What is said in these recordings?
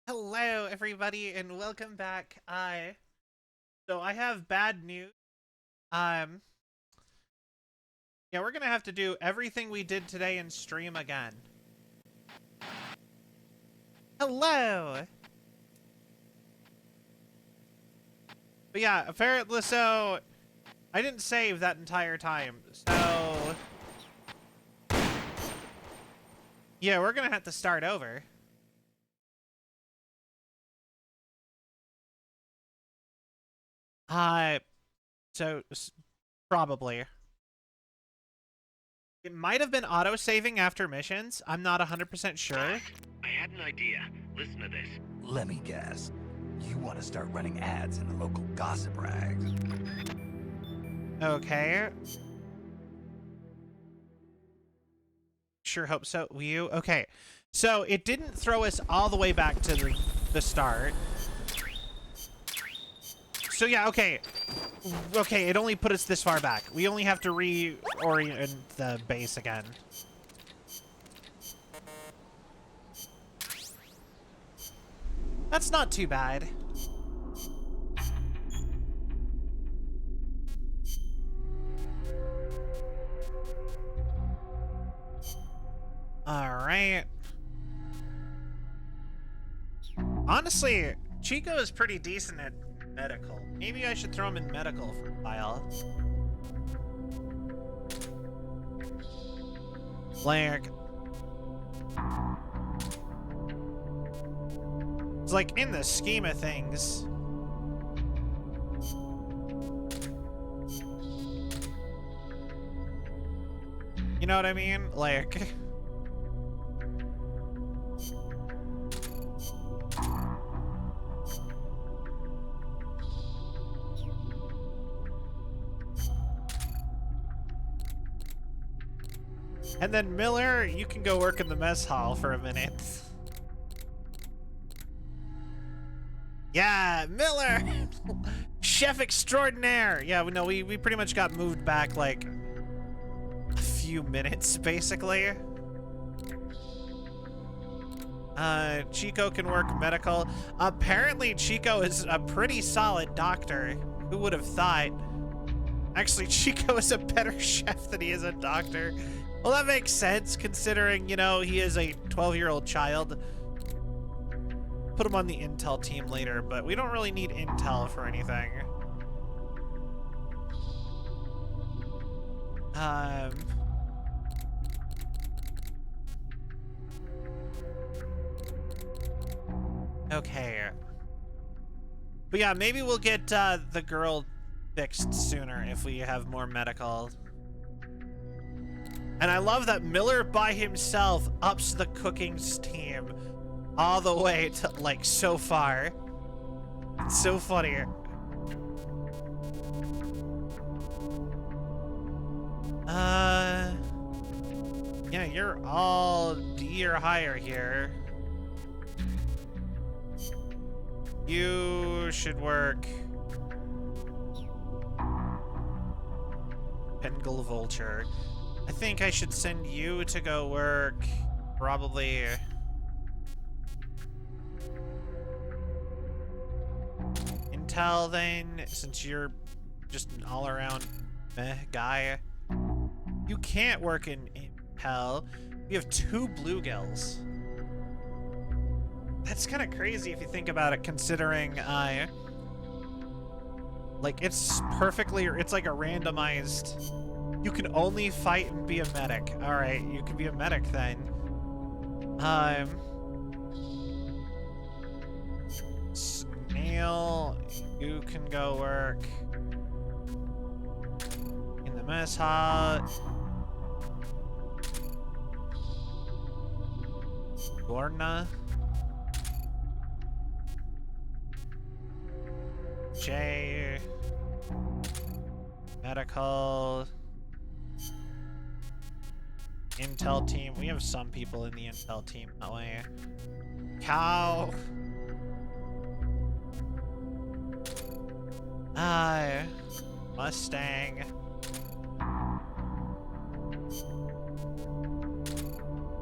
Hello, everybody, and welcome back. So I have bad news. Um, yeah, we're gonna have to do everything we did today in stream again. Hello. But yeah, apparently, so I didn't save that entire time. So yeah, we're gonna have to start over. Probably. It might have been auto-saving after missions. I'm not 100% sure. I had an idea. Listen to this. Let me guess. You want to start running ads in the local gossip rags. Okay. Sure hope so. Will you? Okay. So it didn't throw us all the way back to the start. So yeah, okay. Okay, it only put us this far back. We only have to reorient the base again. That's not too bad. Alright. Honestly, Chico is pretty decent at medical. Maybe I should throw him in medical for a while. Like, it's like in the scheme of things. You know what I mean? Like, and then Miller, you can go work in the mess hall for a minute. Yeah, Miller! Chef extraordinaire! Yeah, no, we pretty much got moved back like a few minutes, basically. Chico can work medical. Apparently Chico is a pretty solid doctor. Who would have thought? Actually, Chico is a better chef than he is a doctor. Well, that makes sense, considering, you know, he is a 12-year-old child. Put him on the intel team later, but we don't really need intel for anything. Okay. But yeah, maybe we'll get the girl fixed sooner if we have more medical. And I love that Miller by himself ups the cooking steam all the way to, like, so far. It's so funny. Yeah, you're all D or higher here. You should work Pengal Vulture. I think I should send you to go work. Probably. Intel then, since you're just an all-around meh guy. You can't work in Intel. We have 2 bluegills. That's kind of crazy if you think about it, considering like it's perfectly, it's like a randomized. You can only fight and be a medic. All right, you can be a medic then. Snail, you can go work in the mess hall. Lorna. Jay. Medical. Intel team. We have some people in the Intel team that way. Cow. Mustang.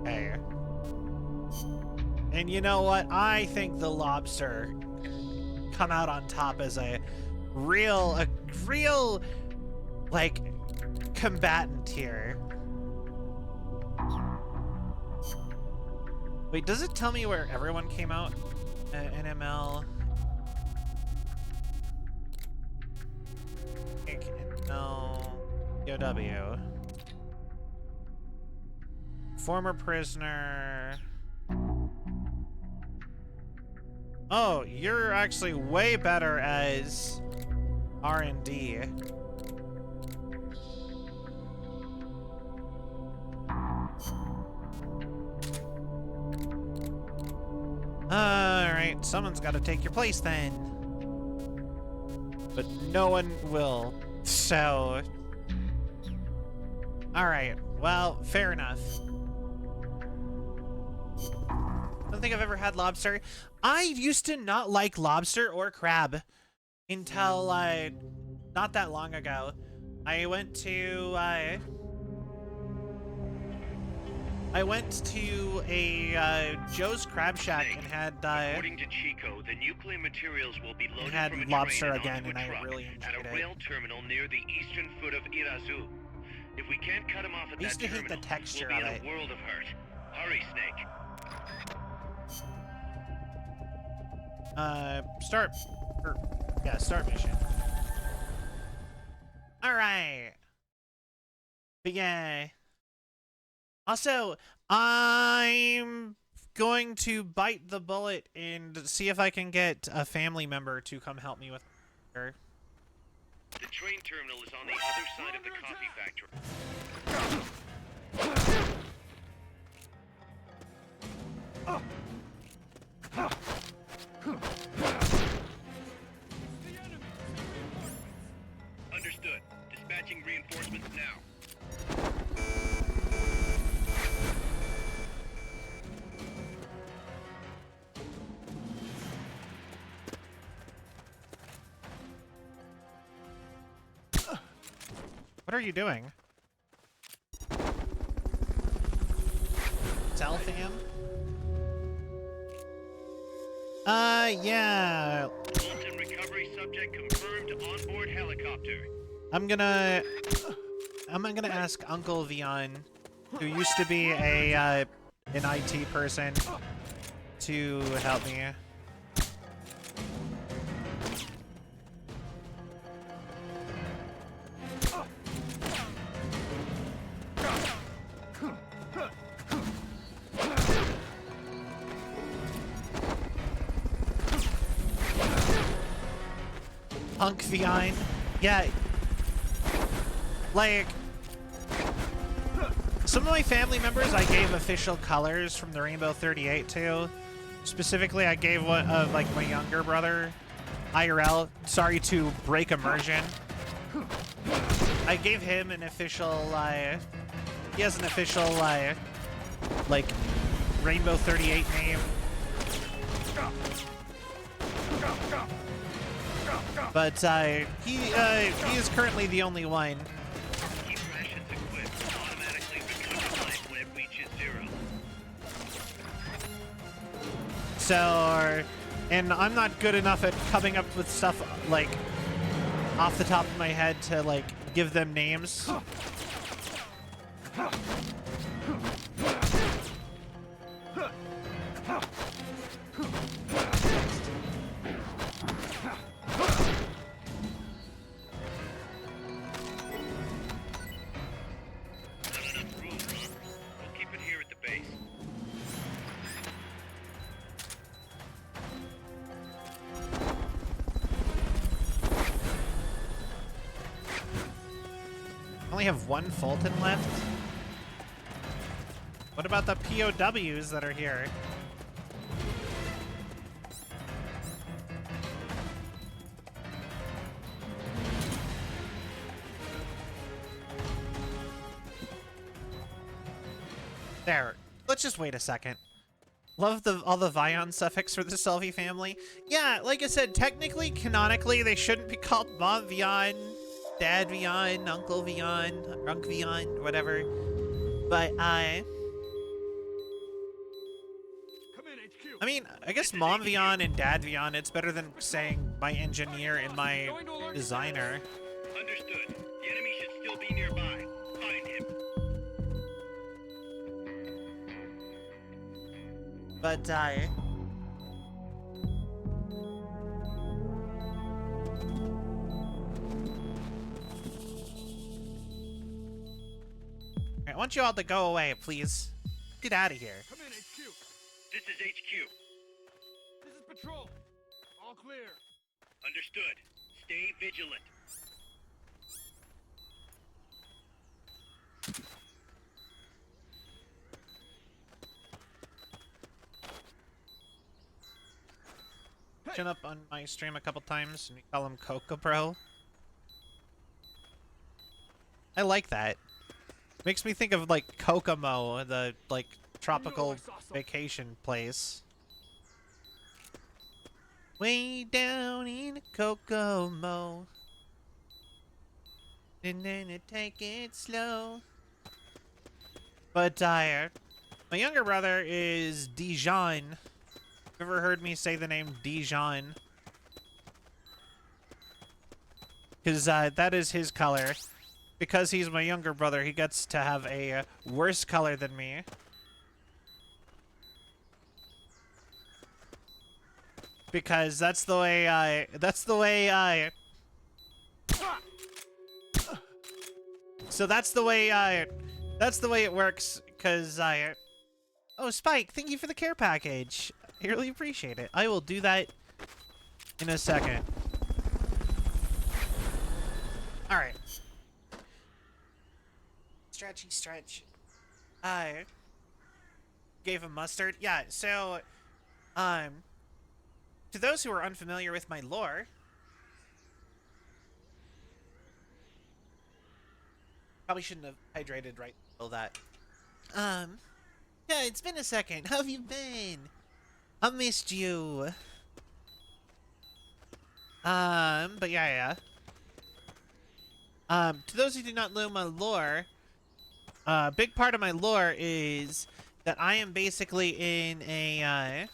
Hey. And you know what? I think the lobster can come out on top as a real, like, combatant here. Wait, does it tell me where everyone came out? NML. No. POW. Former prisoner. Oh, you're actually way better as R&D. Alright, someone's got to take your place then. But no one will, so... Alright, well, fair enough. I don't think I've ever had lobster. I used to not like lobster or crab until, not that long ago. I went to a Joe's Crab Shack and had according to Chico, the nuclear materials will be loaded had from a lobster train again, onto and a I truck really at enjoyed a it. rail terminal near the eastern foot of Irazu. If we can't cut him off at I used that to hate terminal, the texture we'll be of in it. a world of hurt. Hurry, Snake. Start mission. All right. But yeah. Also, I'm going to bite the bullet and see if I can get a family member to come help me with her. The train terminal is on the other side of the coffee factory. Understood. Dispatching reinforcements now. What are you doing? Selfam? Yeah. Fulton recovery subject confirmed onboard helicopter. I'm gonna ask Uncle Vion, who used to be a an IT person, to help me. Punk Vion. Yeah. Like, some of my family members I gave official colors from the Rainbow 38 to. Specifically, I gave one of, like, my younger brother, IRL, sorry to break immersion. I gave him an official, he has an official, like, Rainbow 38 name. But he is currently the only one. Keep rations equipped. Automatic So, and I'm not good enough at coming up with stuff like off the top of my head to like give them names. Only have one Fulton left. What about the POWs that are here? There. Let's just wait a second. Love all the Vion suffix for the Selvi family. Yeah, like I said, technically, canonically, they shouldn't be called Mom Vion, Dad Vion, Uncle Vion, Unc Vion, whatever. But I mean, I guess Mom Vion and Dad Vion, it's better than saying my engineer and my designer. Understood. The enemy should still be nearby. Find him. But I want you all to go away, please. Get out of here. Come in, HQ. This is HQ. This is patrol. All clear. Understood. Stay vigilant. Chin up on my stream a couple times and we call him Coca Bro. I like that. Makes me think of like Kokomo, the like tropical vacation place. Way down in Kokomo. And then take it slow. But my younger brother is Dijon. Ever heard me say the name Dijon? Because that is his color. Because he's my younger brother, he gets to have a worse color than me. Because that's the way I... So that's the way it works, because Oh, Spike, thank you for the care package. I really appreciate it. I will do that in a second. Alright. Stretchy stretch. I gave him mustard. Yeah, so, to those who are unfamiliar with my lore, probably shouldn't have hydrated right until that. Yeah, it's been a second. How have you been? I missed you. But yeah. To those who do not know my lore, a big part of my lore is that I am basically in a,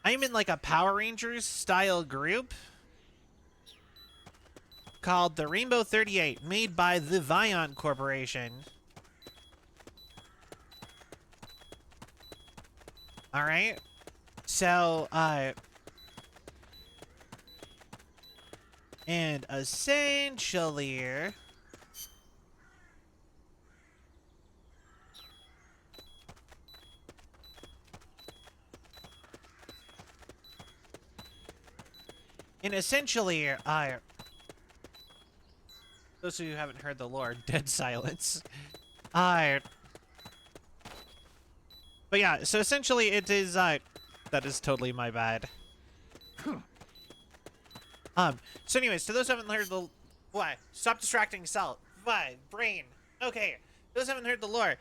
I am in like a Power Rangers style group called the Rainbow 38, made by the Vion Corporation. Alright? So, and essentially, those who haven't heard the lore, dead silence. But yeah, so essentially it is, that is totally my bad. So anyways, to those who haven't heard the... Why? Stop distracting Salt. Why? Brain. Okay. Those who haven't heard the lore,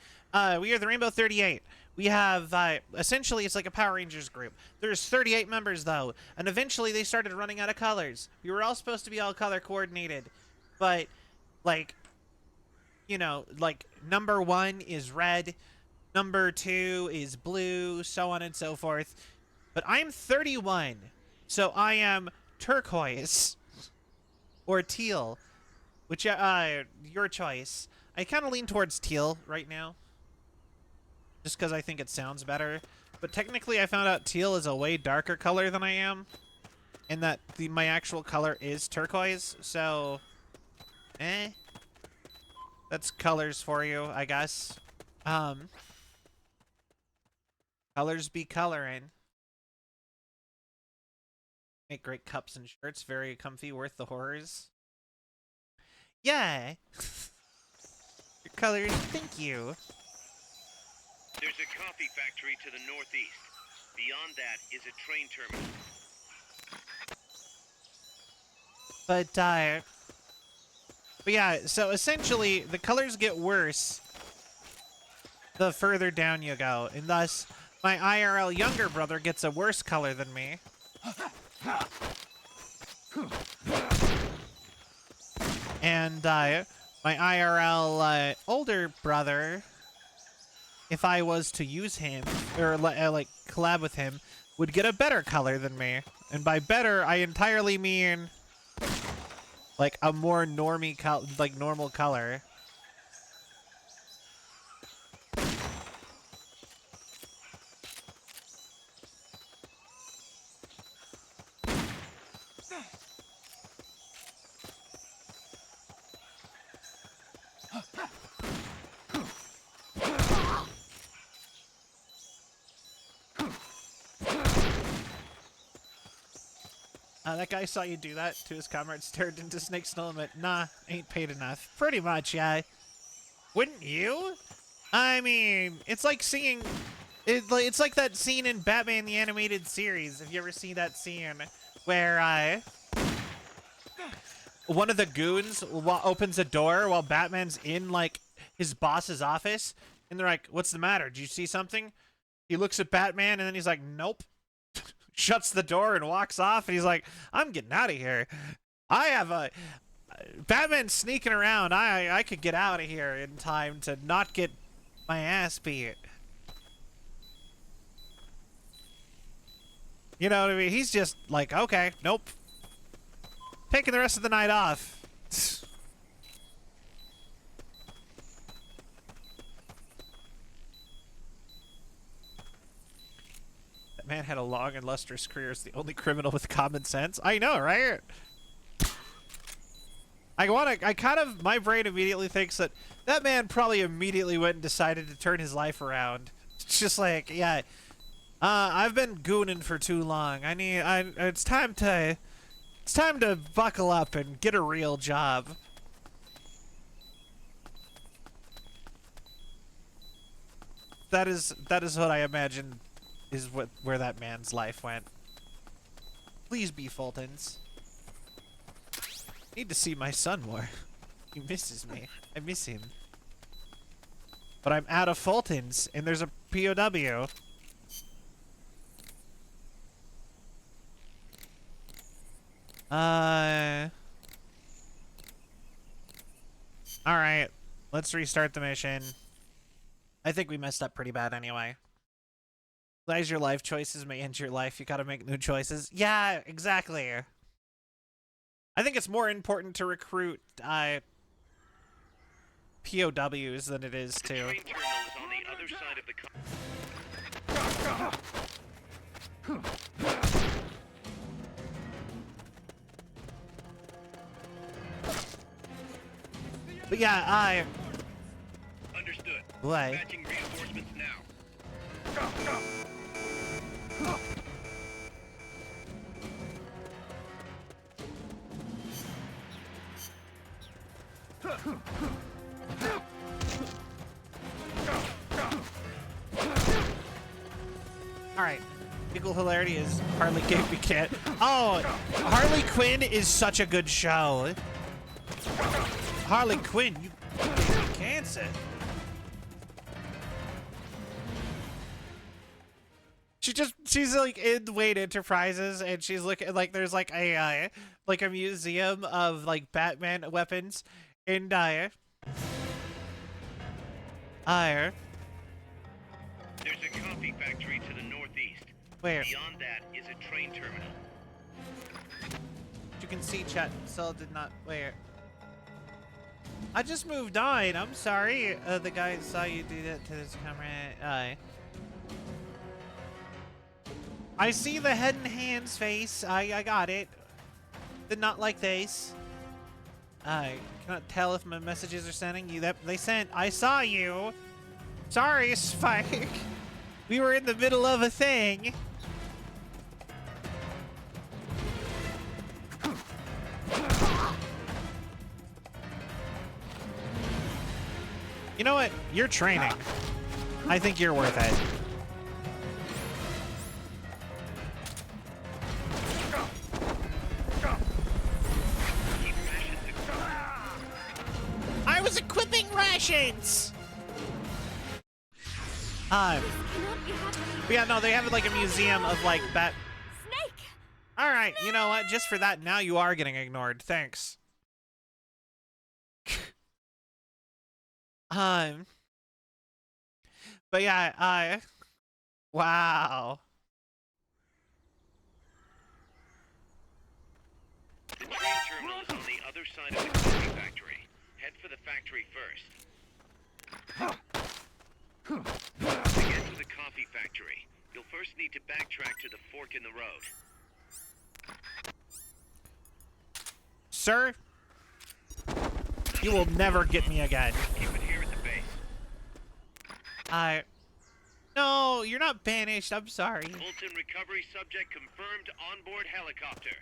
we are the Rainbow 38. We have, essentially it's like a Power Rangers group. There's 38 members though, and eventually they started running out of colors. We were all supposed to be all color coordinated, but, like, you know, like, number 1 is red, Number 2 is blue, so on and so forth. But I'm 31, so I am turquoise or teal, which your choice. I kind of lean towards teal right now, just because I think it sounds better. But technically, I found out teal is a way darker color than I am, and that my actual color is turquoise. So, that's colors for you, I guess. Colors be coloring. Make great cups and shirts, very comfy, worth the horrors. Yeah. Your colors, thank you. There's a coffee factory to the northeast. Beyond that is a train terminal. But yeah, so essentially the colors get worse the further down you go, and thus my IRL younger brother gets a worse color than me. And my IRL older brother, if I was to use him or like collab with him, would get a better color than me. And by better, I entirely mean like a more normal color. That guy saw you do that to his comrades, turned into Snake Snow and went, nah, ain't paid enough. Pretty much, yeah. Wouldn't you? I mean, it's like seeing... It's like that scene in Batman the Animated Series. If you ever see that scene where one of the goons opens a door while Batman's in, like, his boss's office, and they're like, what's the matter? Did you see something? He looks at Batman, and then he's like, nope. Shuts the door and walks off, and he's like, I'm getting out of here. I have a... Batman's sneaking around. I could get out of here in time to not get my ass beat. You know what I mean? He's just like, okay, nope. Taking the rest of the night off. Man had a long and lustrous career as the only criminal with common sense. I know, right? My brain immediately thinks that man probably immediately went and decided to turn his life around. It's just like, yeah, I've been gooning for too long. It's time to buckle up and get a real job. That is what I imagine is where that man's life went. Please be Fultons. Need to see my son more. He misses me. I miss him. But I'm out of Fultons, and there's a POW. Alright. Let's restart the mission. I think we messed up pretty bad anyway. As your life choices may end your life, you gotta make new choices. Yeah, exactly. I think it's more important to recruit POWs than it is to... The train terminal is on the other side of the... But yeah, Understood. What? Dispatching reinforcements now. Alright. Equal hilarity is Harley gave me cat. Oh, Harley Quinn is such a good show. Harley Quinn, you gave me cancer. She's like in Wayne Enterprises, and she's looking like there's like a museum of like Batman weapons, and coffee factory to the northeast. Where? Beyond that is a train terminal. You can see chat still did not where. I just moved on. I'm sorry. The guy saw you do that to his camera. I see the head and hands face. I got it. Did not like this. I cannot tell if my messages are sending you that they sent. I saw you. Sorry, Spike. We were in the middle of a thing. You know what? You're training. I think you're worth it. I was equipping rations! Cannot be happening. Yeah, no, they have like a museum of like bat. Snake! Alright, you know what? Just for that, now you are getting ignored. Thanks. But yeah, wow. The train terminal is on the other side of the coffee factory. Head for the factory first. To get to the coffee factory, you'll first need to backtrack to the fork in the road. Sir, you will never get me again. Keep it here at the base. No, you're not banished. I'm sorry. Fulton recovery subject confirmed onboard helicopter.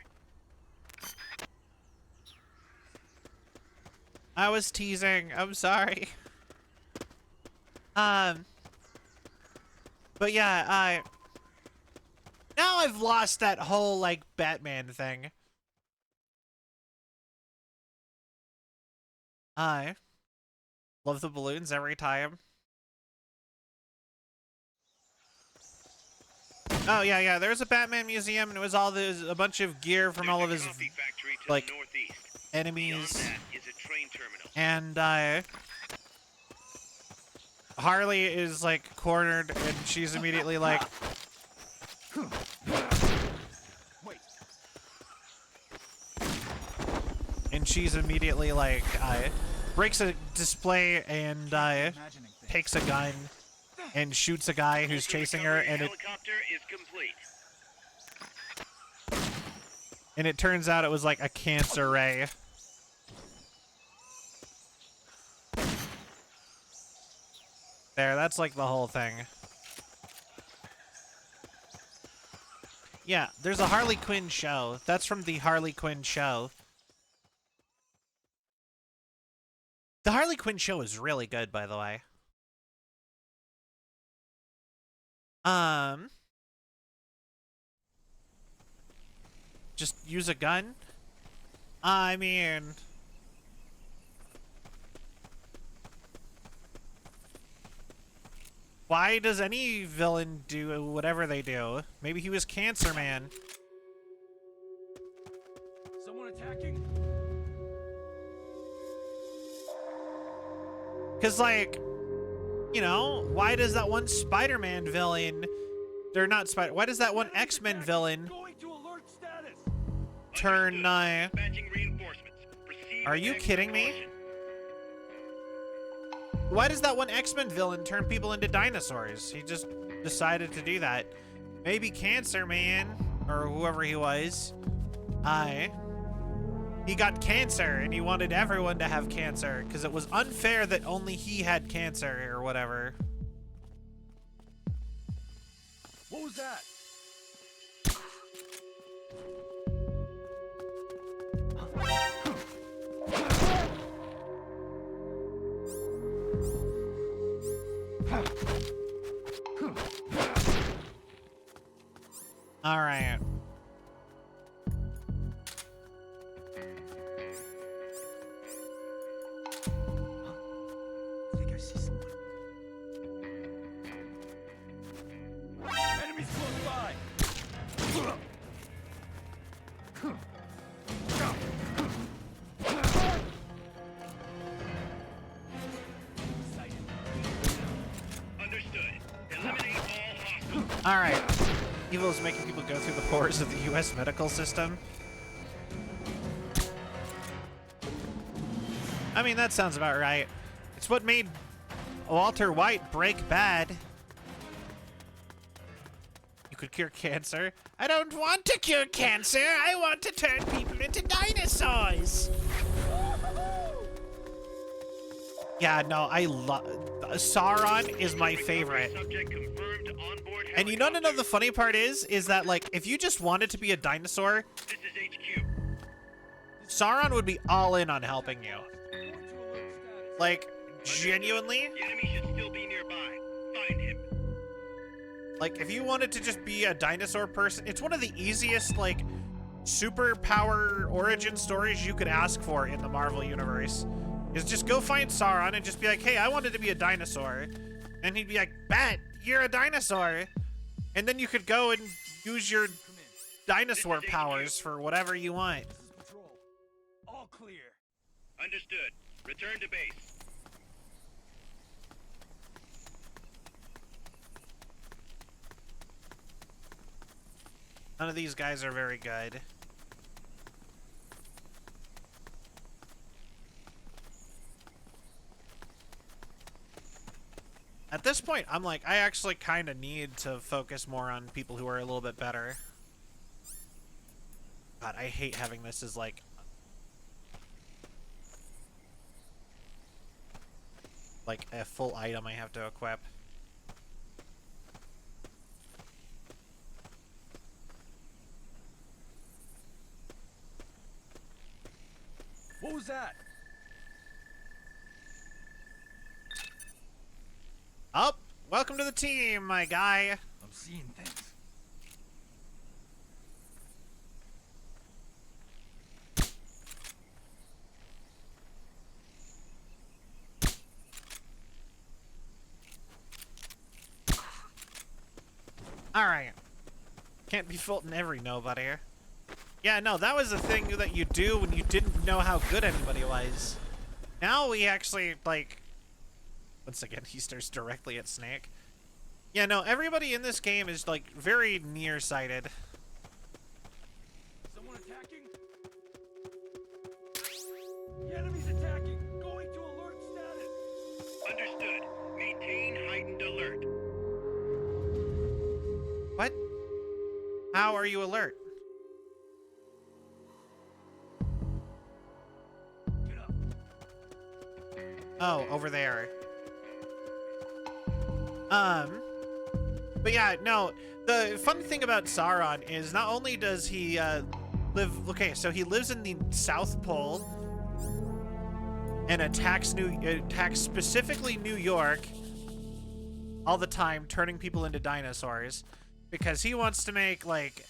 I was teasing. I'm sorry. But yeah, now I've lost that whole, like, Batman thing. I love the balloons every time. Oh, yeah, there's a Batman museum, and it was all this, a bunch of gear from all of his, Coffee factory to like, the northeast. enemies. Beyond that is a train terminal. And, Harley is, like, cornered, and she's immediately like... Wait. And she's immediately like, breaks a display and, Imagining things. takes a gun and shoots a guy who's Fulton chasing her, recovery and helicopter is complete. it turns out it was like a cancer ray. There, that's like the whole thing. Yeah, there's a Harley Quinn show. That's from the Harley Quinn show. The Harley Quinn show is really good, by the way. Just use a gun? I mean... Why does any villain do whatever they do? Maybe he was Cancer Man. Someone attacking? Because, like, you know, why does that one Spider-Man villain... They're not Spider... Why does that one X-Men villain Going to alert status. turn, Understood. Dispatching reinforcements. Proceed Are with you extra kidding me? caution. Why does that one X-Men villain turn people into dinosaurs? He just decided to do that. Maybe Cancer Man, or whoever he was, he got cancer and he wanted everyone to have cancer because it was unfair that only he had cancer or whatever. What was that? All right. I think I see someone. Enemies close by. Understood. Eliminate all Alright. Evil is making people go through the horrors of the US medical system. I mean, that sounds about right. It's what made Walter White break bad. You could cure cancer. I don't want to cure cancer. I want to turn people into dinosaurs. Yeah, no, I love... Sauron is my favorite. Subject confirmed onboard And you know the funny part is that, like, if you just wanted to be a dinosaur, This is HQ. Sauron would be all in on helping you. Like, genuinely, The enemy should still be nearby. Find him. like, if you wanted to just be a dinosaur person, it's one of the easiest, like, superpower origin stories you could ask for in the Marvel Universe. Is just go find Sauron and just be like, hey, I wanted to be a dinosaur. And he'd be like, bet, you're a dinosaur. And then you could go and use your dinosaur powers for whatever you want. This is patrol. All clear. Understood. Return to base. None of these guys are very good. At this point, I'm like, I actually kind of need to focus more on people who are a little bit better. God, I hate having this as like a full item I have to equip. What was that? Up, welcome to the team, my guy. I'm seeing things. Alright. Can't be faulting every nobody. Yeah, no, that was the thing that you do when you didn't know how good anybody was. Now we actually, like... Once again, he stares directly at Snake. Yeah, no, everybody in this game is, like, very nearsighted. Someone attacking? The enemy's attacking. Going to alert status. Understood. Maintain heightened alert. What? How are you alert? Get up. Oh, over there. But yeah, no, the fun thing about Sauron is not only does he, live, okay, so he lives in the South Pole and attacks specifically New York all the time, turning people into dinosaurs because he wants to make, like,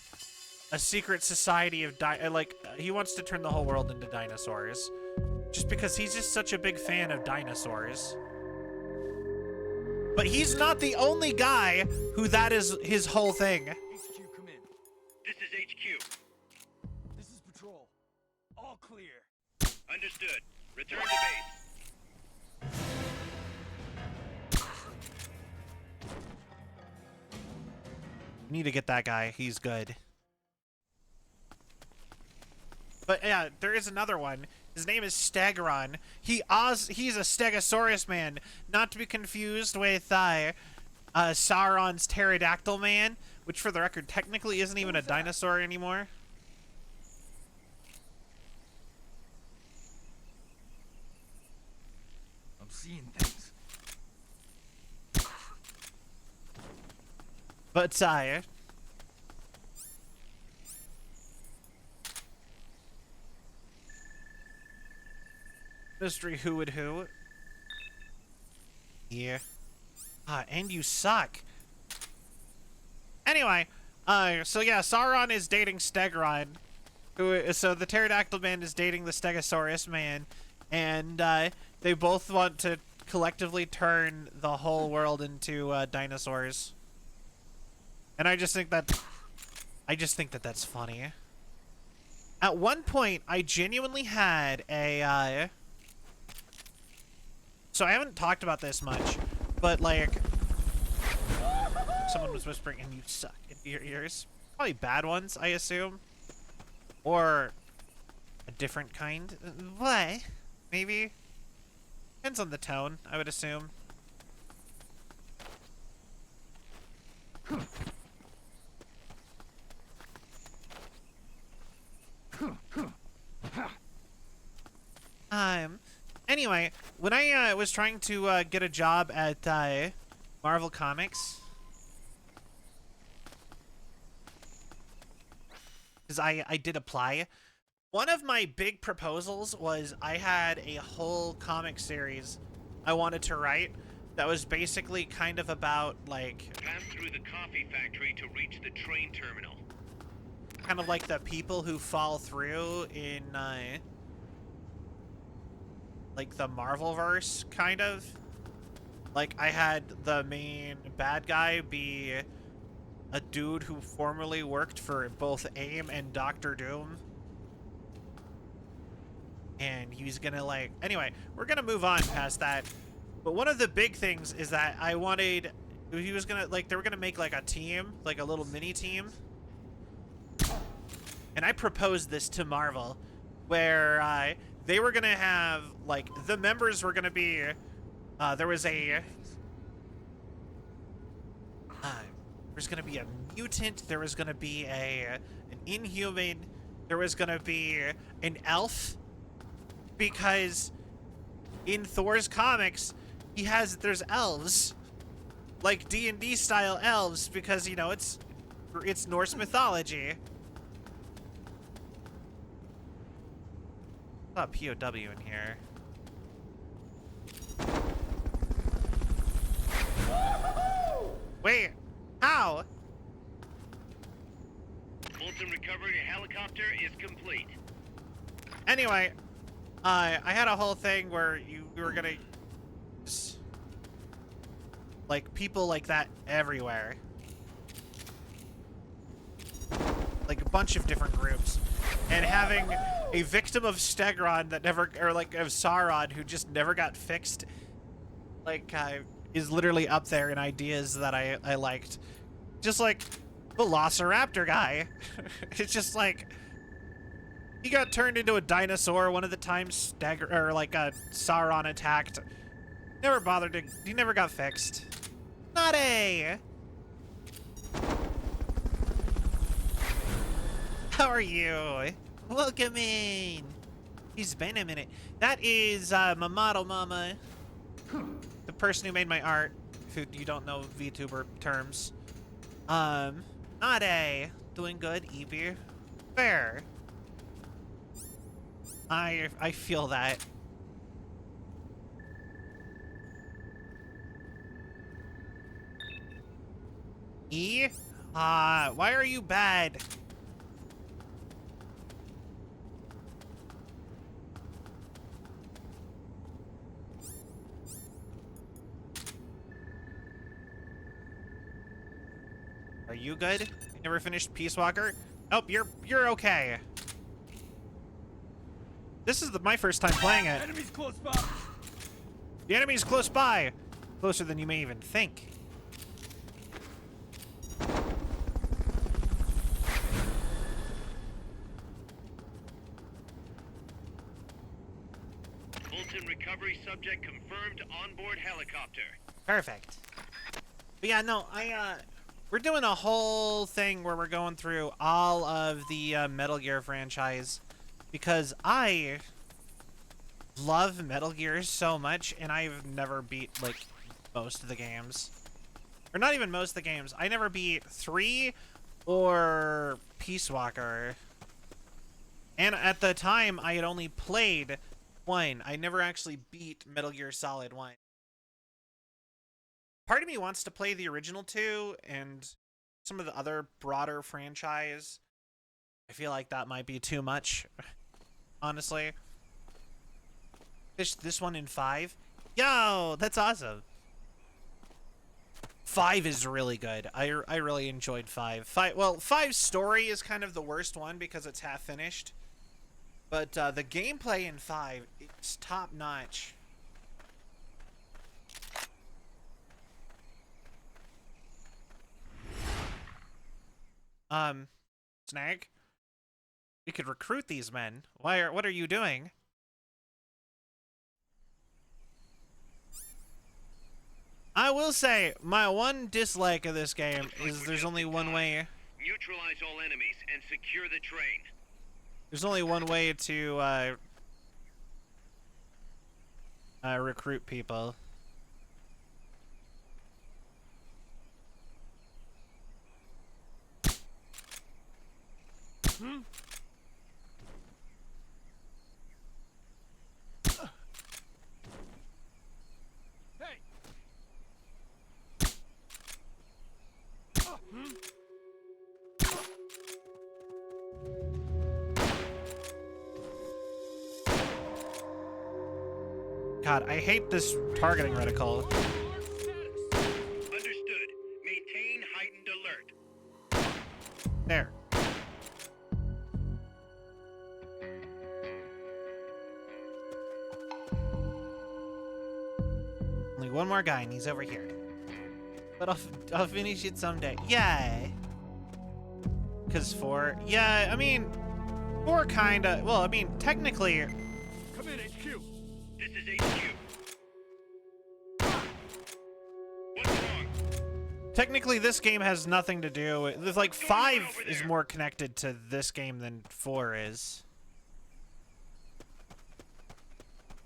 a secret society of he wants to turn the whole world into dinosaurs just because he's just such a big fan of dinosaurs. But he's not the only guy who that is his whole thing. HQ, come in. This is HQ. This is patrol. All clear. Understood. Return to base. Need to get that guy. He's good. But yeah, there is another one. His name is Stegoron. He's a Stegosaurus man, not to be confused with Sauron's pterodactyl man, which for the record technically isn't even a dinosaur anymore. I'm seeing things. But sire, Mystery Who Would Who. Yeah. And you suck. Anyway, so yeah, Sauron is dating Stegoron. So the pterodactyl man is dating the Stegosaurus man, and they both want to collectively turn the whole world into dinosaurs. And I just think that that's funny. At one point, I genuinely had a so I haven't talked about this much, but like Someone was whispering, and you suck into your ears. Probably bad ones, I assume. Or a different kind. What? Maybe? Depends on the tone, I would assume. Anyway, when I was trying to get a job at Marvel Comics, because I did apply, one of my big proposals was I had a whole comic series I wanted to write that was basically kind of about, like, Pass through the coffee factory to reach the train terminal. kind of like the people who fall through in, like, the Marvelverse, kind of. Like, I had the main bad guy be a dude who formerly worked for both AIM and Doctor Doom. And he's gonna, like... Anyway, we're gonna move on past that. But one of the big things is that I wanted... He was gonna, like, they were gonna make, like, a team, like a little mini team. And I proposed this to Marvel, where they were gonna have, like, the members were gonna be, there was a, there's gonna be a mutant, there was gonna be an Inhuman, there was gonna be an elf, because in Thor's comics, there's elves, like D&D style elves, because, you know, it's Norse mythology. I saw a POW in here. Wait, how? Fulton recovery helicopter is complete. Anyway, I had a whole thing where we were gonna, like, people like that everywhere. Like a bunch of different groups. And having a victim of Stegron that never, or like of Sauron who just never got fixed, like, is literally up there in ideas that I liked. Just like Velociraptor guy. It's just like, he got turned into a dinosaur one of the times Sauron attacked. Never bothered to, he never got fixed. Not a. How are you? Welcome in. It's been a minute. That is my model mama. The person who made my art, if you don't know VTuber terms. Not a. Doing good, Evie. Fair. I feel that. E? Why are you bad? Are you good? You never finished Peace Walker? Oh, you're okay. This is my first time playing it. Enemies close by. The enemy's close by. Closer than you may even think. Fulton recovery subject confirmed onboard helicopter. Perfect. But yeah, no, we're doing a whole thing where we're going through all of the Metal Gear franchise because I love Metal Gear so much, and I've never beat, like, most of the games. Or not even most of the games. I never beat 3 or Peace Walker. And at the time, I had only played 1. I never actually beat Metal Gear Solid 1. Part of me wants to play the original 2 and some of the other broader franchise. I feel like that might be too much, honestly. This one in 5. Yo, that's awesome. 5 is really good. I really enjoyed 5. 5's story is kind of the worst one because it's half finished. But the gameplay in 5, it's top notch. Snag. We could recruit these men. What are you doing? I will say, my one dislike of this game is there's only one way. Neutralize all enemies and secure the train. There's only one way to recruit people. Hey! God, I hate this targeting reticle. Alert status! Understood. Maintain heightened alert. There. Only one more guy, and he's over here. But I'll finish it someday. Yay! Cause 4, yeah, I mean, 4 kinda. Well, I mean, technically, Come in, HQ! This is HQ. What's wrong? technically, this game has nothing to do with. Like 5 is more connected to this game than 4 is.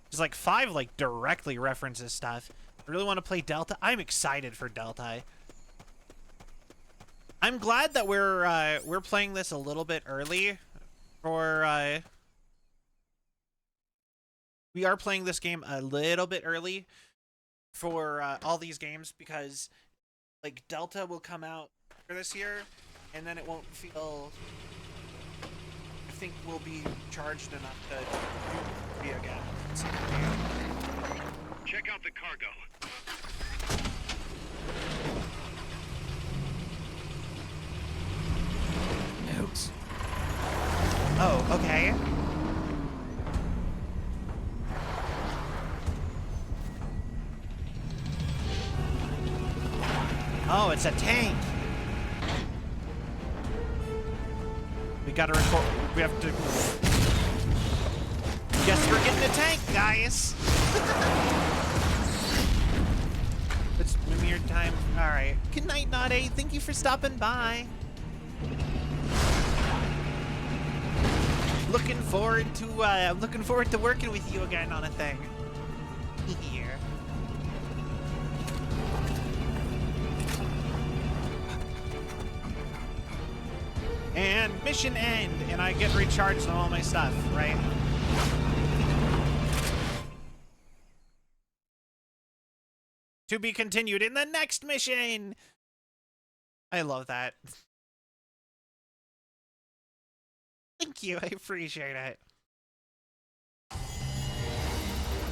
It's like 5 like directly references stuff. I really want to play Delta. I'm excited for Delta. I'm glad that we're playing this a little bit early. For we are playing this game a little bit early for all these games because like Delta will come out for this year, and then it won't feel. I think we'll be charged enough to be again. Check out the cargo. Notes. Oh, okay. Oh, it's a tank. We gotta record. We have to. Guess we're getting a tank, guys. It's Mimir time. All right. Good night, Nade. Thank you for stopping by. Looking forward to working with you again on a thing. Here. And mission end, and I get recharged on all my stuff, right? To be continued in the next mission. I love that. Thank you, I appreciate it.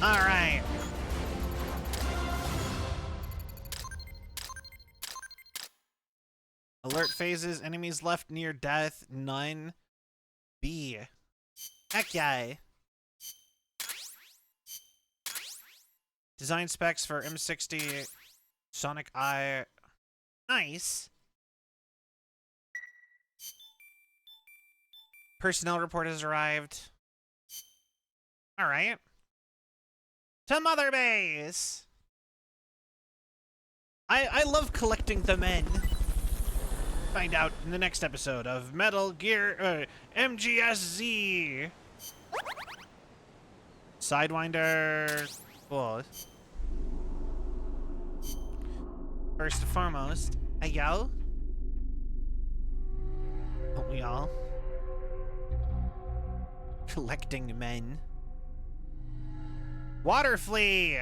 All right. Alert phases, enemies left near death, none. B. Heck yeah. Design specs for M60 Sonic Eye. Nice. Personnel report has arrived. Alright. To Mother Base! I love collecting the men. Find out in the next episode of Metal Gear MGSZ. Sidewinder. Cool. First and foremost, yo. Don't we all? Collecting men. Water Flea!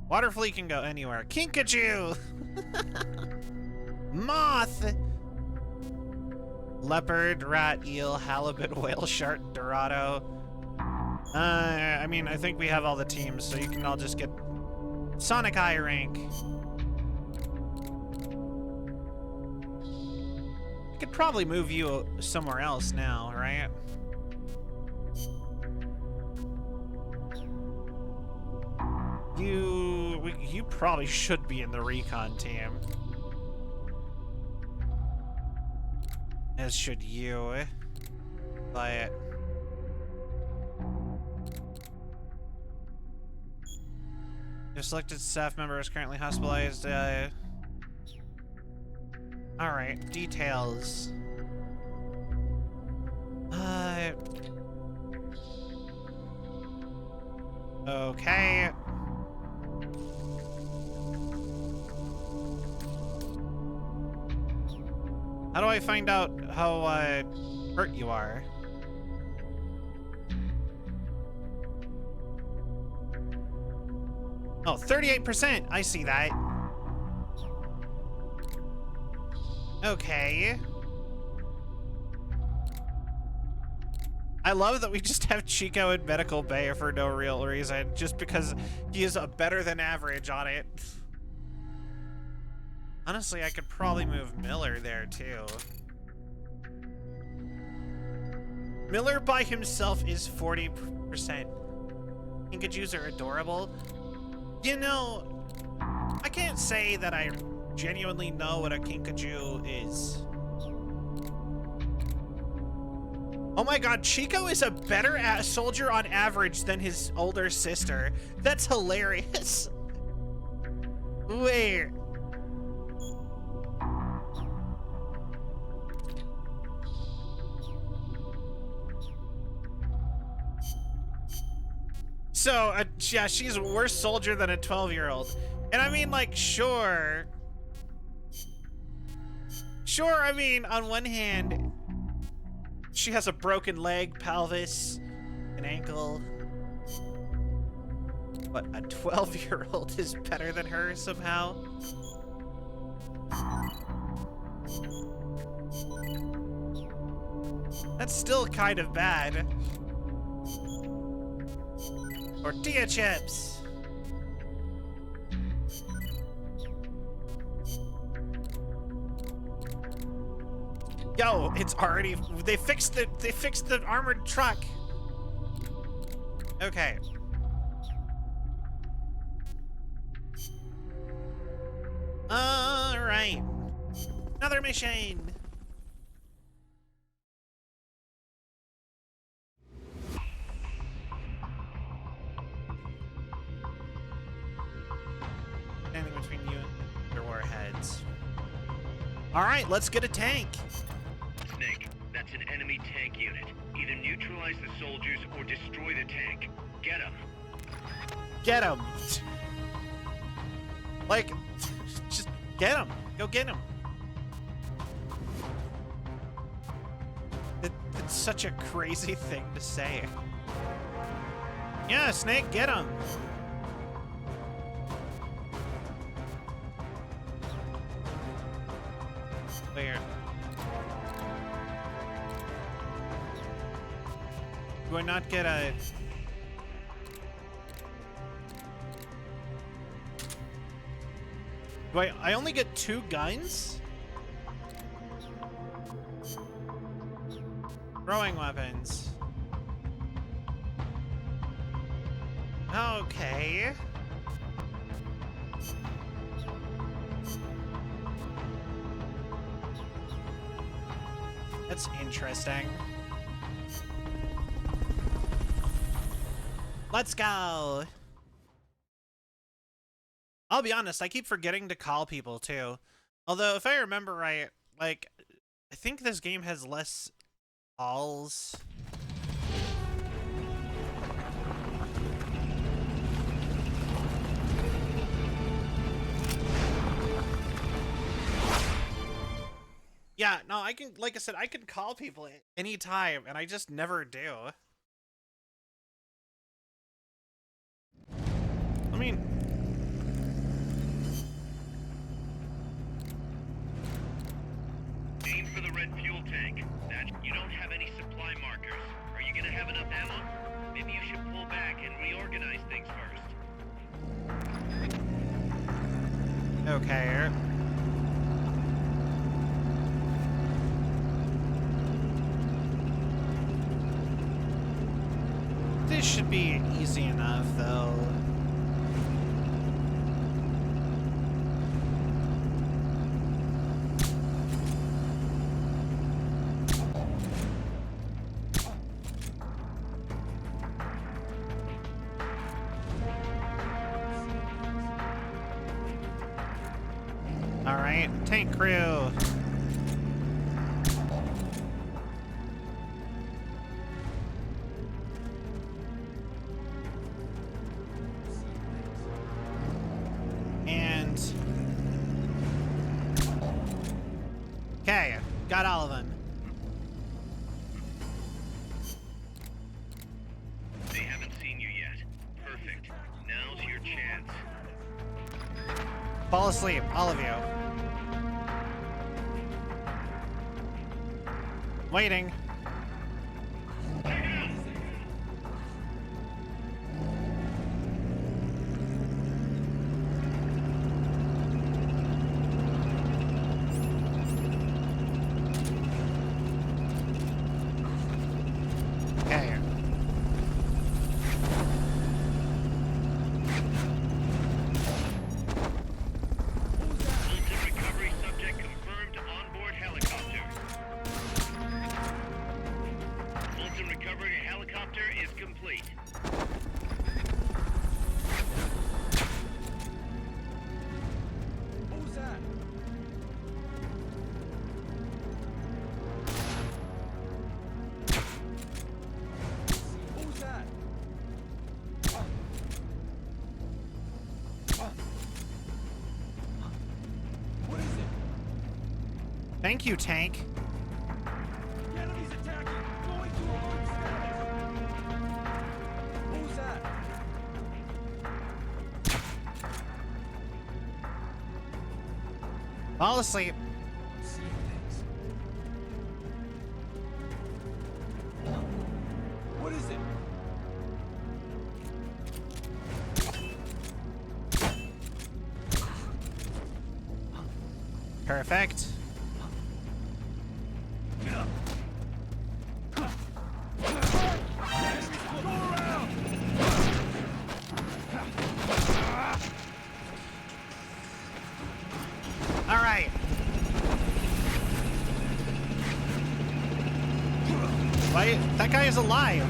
Water Flea can go anywhere. Kinkajou! Moth! Leopard, rat, eel, halibut, whale, shark, dorado. I mean, I think we have all the teams, so you can all just get Sonic Eye rank. I could probably move you somewhere else now, right? You probably should be in the recon team. As should you. But your selected staff member is currently hospitalized. Alright, details. Okay. How do I find out how hurt you are? Oh, 38%. I see that. Okay. I love that we just have Chico in medical bay for no real reason, just because he is a better than average on it. Honestly, I could probably move Miller there too. Miller by himself is 40%. Kinkajous are adorable. You know, I can't say that I genuinely know what a Kinkajou is. Oh my god, Chico is a better soldier on average than his older sister. That's hilarious. Wait. So, yeah, she's a worse soldier than a 12-year-old. And I mean, like, sure. Sure, I mean, on one hand, she has a broken leg, pelvis, an ankle. But a 12-year-old is better than her somehow. That's still kind of bad. Tortilla chips. Yo, it's already, they fixed the armored truck. Okay. All right. Another mission. Standing between you and your warheads. All right, let's get a tank. Snake, that's an enemy tank unit. Either neutralize the soldiers or destroy the tank. Get them. Get him. Like, just get him. Go get him. It's such a crazy thing to say. Yeah, Snake, get him. Where? Do I not get a... Do I only get 2 guns? Throwing weapons. Okay. That's interesting. Let's go. I'll be honest, I keep forgetting to call people too. Although, if I remember right, like, I think this game has less calls. Yeah, no, I can, like I said, I can call people at any time, and I just never do. I mean... Aim for the red fuel tank. You don't have any supply markers. Are you gonna have enough ammo? Maybe you should pull back and reorganize things first. Okay. This should be easy enough, though. All right, tank crew. And okay, got all of them. They haven't seen you yet. Perfect. Now's your chance. Fall asleep, all of you. Waiting. Okay. Fulton recovery subject confirmed onboard helicopter. Fulton recovery helicopter is complete. What was that? What was that? What is it? Thank you, tank. The enemy's attacking! Going to alert status! What was that? Fall asleep. Seeing things. What is it? Perfect. All right. Wait, that guy is alive.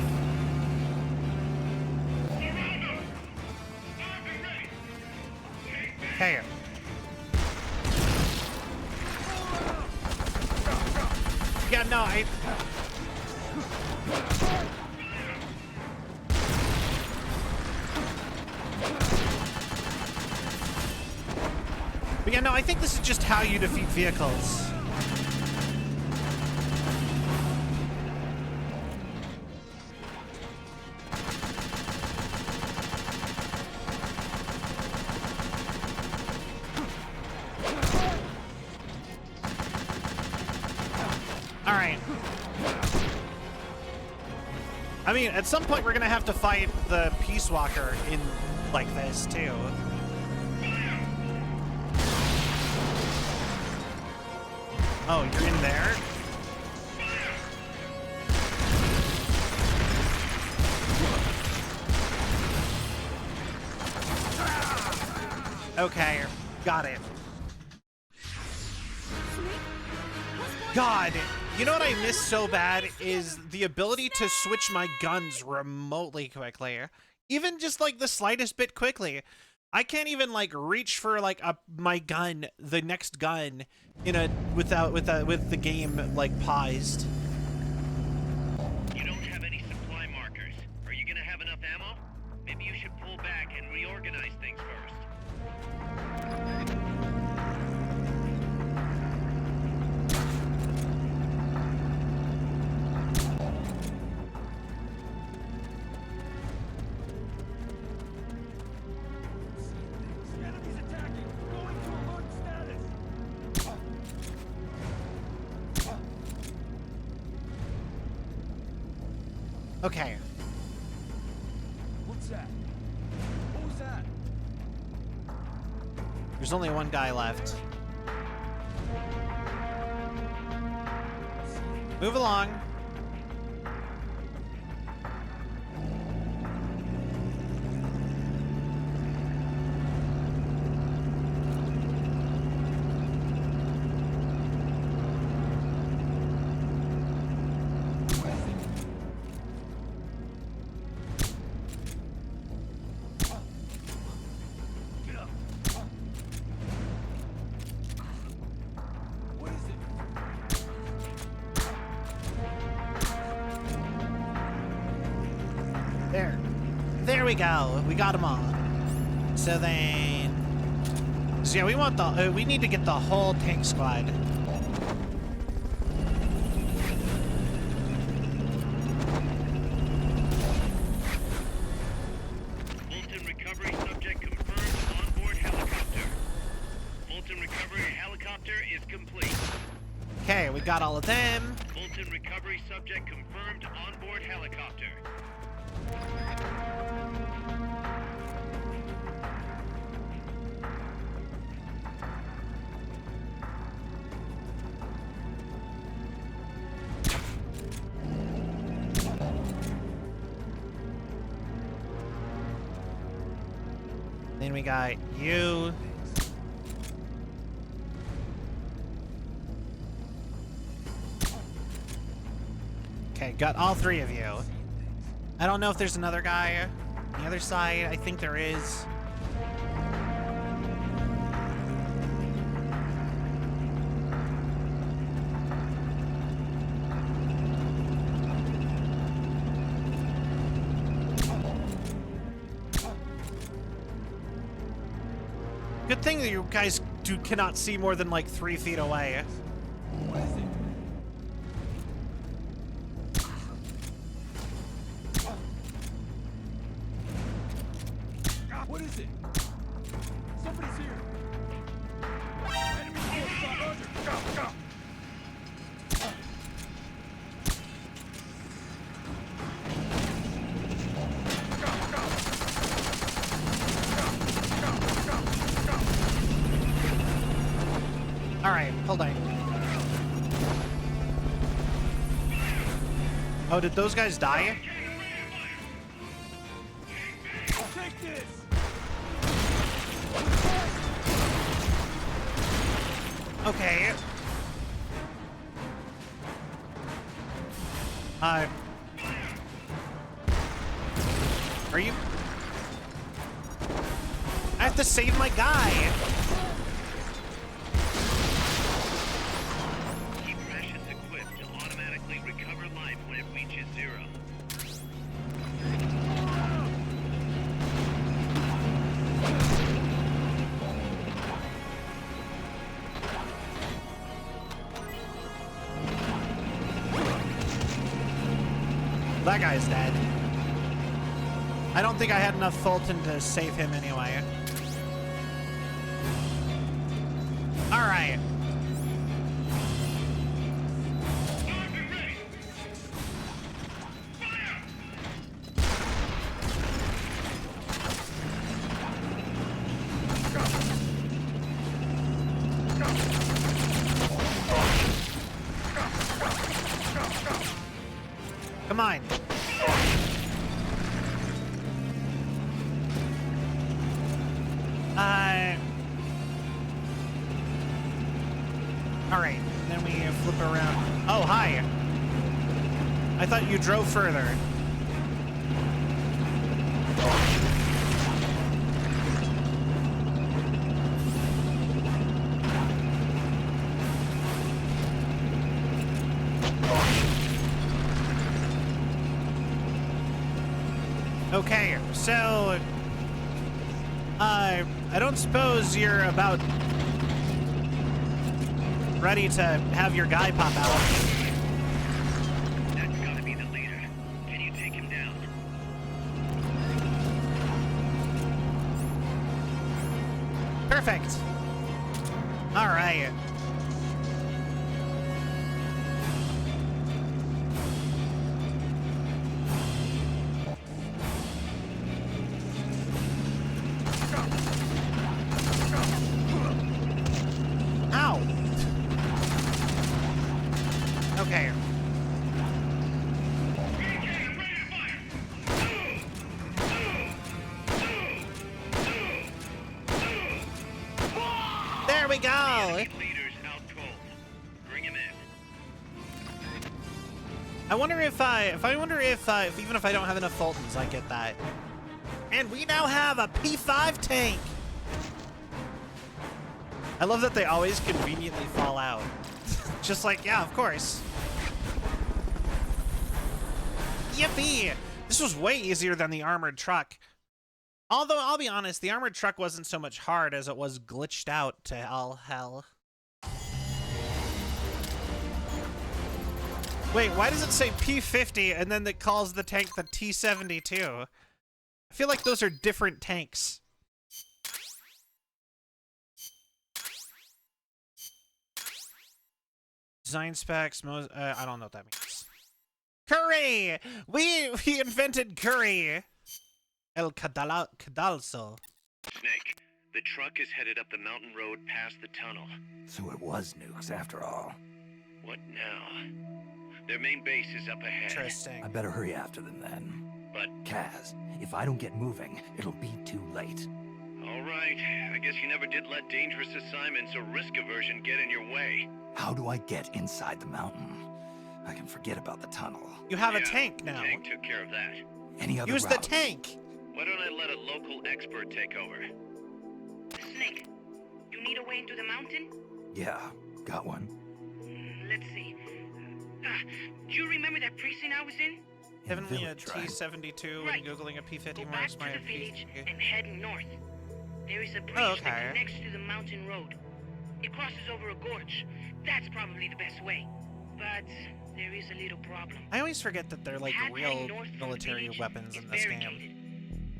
Hey. Yeah, no, But yeah, no, I think this is just how you defeat vehicles. All right. I mean, at some point we're gonna have to fight the Peace Walker in like this too. Oh, you're in there? Okay, got it. God, you know what I miss so bad is the ability to switch my guns remotely quickly. Even just like the slightest bit quickly. I can't even like reach for like my gun, the next gun, in a with the game like paused. You don't have any supply markers. Are you gonna have enough ammo? Maybe you should pull back and reorganize things first. The enemy's attacking! Going to alert status! Okay. What's that? What was that? There's only one guy left. Move along. we go. We got them all. So then... So yeah, we want the... we need to get the whole tank squad. Fulton recovery subject confirmed onboard helicopter. Fulton recovery helicopter is complete. Okay, we got all of them. Fulton recovery subject confirmed onboard helicopter. Then we got you. Okay, got all three of you. I don't know if there's another guy on the other side. I think there is. Good thing that you guys cannot see more than like 3 feet away. What is it? What is it? Somebody's here. Enemy close by. Roger. Go, go. All right, hold on. Oh, did those guys die? Take this. Okay. Are you? I have to save my guy. Keep rations equipped to automatically recover life when it reaches 0. That guy's dead. I don't think I had enough Fulton to save him anyway. All right. Come on. All right, then we flip around. Oh, hi. I thought you drove further. Okay, so I don't suppose you're about ready to have your guy pop out. That's gotta be the leader. Can you take him down? Perfect. All right. Ow. Okay. There we go. Enemy leaders out cold. Bring him in. I wonder if even if I don't have enough Fultons, I get that. And we now have a P5 tank. I love that they always conveniently fall out. Just like, yeah, of course. Yippee! This was way easier than the armored truck. Although, I'll be honest, the armored truck wasn't so much hard as it was glitched out to all hell. Wait, why does it say P-50 and then it calls the tank the T-72? I feel like those are different tanks. Design specs, I don't know what that means. Curry! We invented curry! El Cadalso. Snake, the truck is headed up the mountain road past the tunnel. So it was nukes after all. What now? Their main base is up ahead. Interesting. I better hurry after them then. But, Kaz, if I don't get moving, it'll be too late. alright, I guess you never did let dangerous assignments or risk aversion get in your way. How do I get inside the mountain? I can forget about the tunnel. You have a Yeah, tank now. Tank took care of that. Any other Use the routes? tank! Why don't I let a local expert take over? Snake, you need a way into the mountain? Yeah, got one. Let's see. Do you remember that precinct I was in? Heavenly a Village, right? T-72 when Right. Googling a P-50 Go back where's to my the village P-50? and head north. There is a bridge Oh, okay. that connects to the mountain road. It crosses over a gorge. That's probably the best way. But there is a little problem. I always forget that they're like Path real heading north from the military village weapons is in this game. barricaded.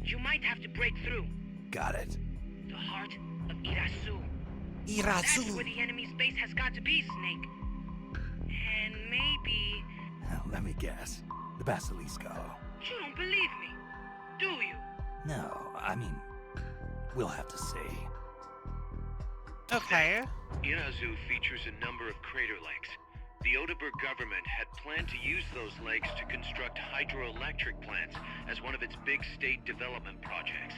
You might have to break through. Got it. The heart of Irasu. That's where Irasu! the enemy's base has got to be, Snake. And maybe... Now, let me guess. The Basilisco. You don't believe me, do you? No, I mean, we'll have to see. Okay. Irazu features a number of crater lakes. The Odeberg government had planned to use those lakes to construct hydroelectric plants as one of its big state development projects.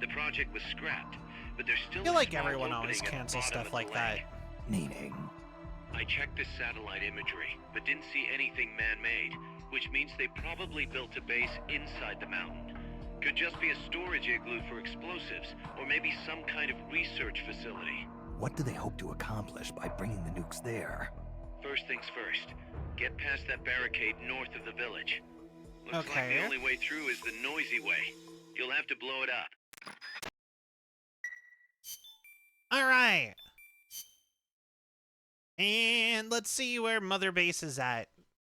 The project was scrapped, but there's still I feel a like small everyone always opening at the cancels bottom stuff of the like that. lake. Meaning, I checked the satellite imagery, but didn't see anything man-made, which means they probably built a base inside the mountain. Could just be a storage igloo for explosives, or maybe some kind of research facility. what do they hope to accomplish by bringing the nukes there? First things first, get past that barricade north of the village. Looks like Okay. the only way through is the noisy way. You'll have to blow it up. Alright. And let's see where Mother Base is at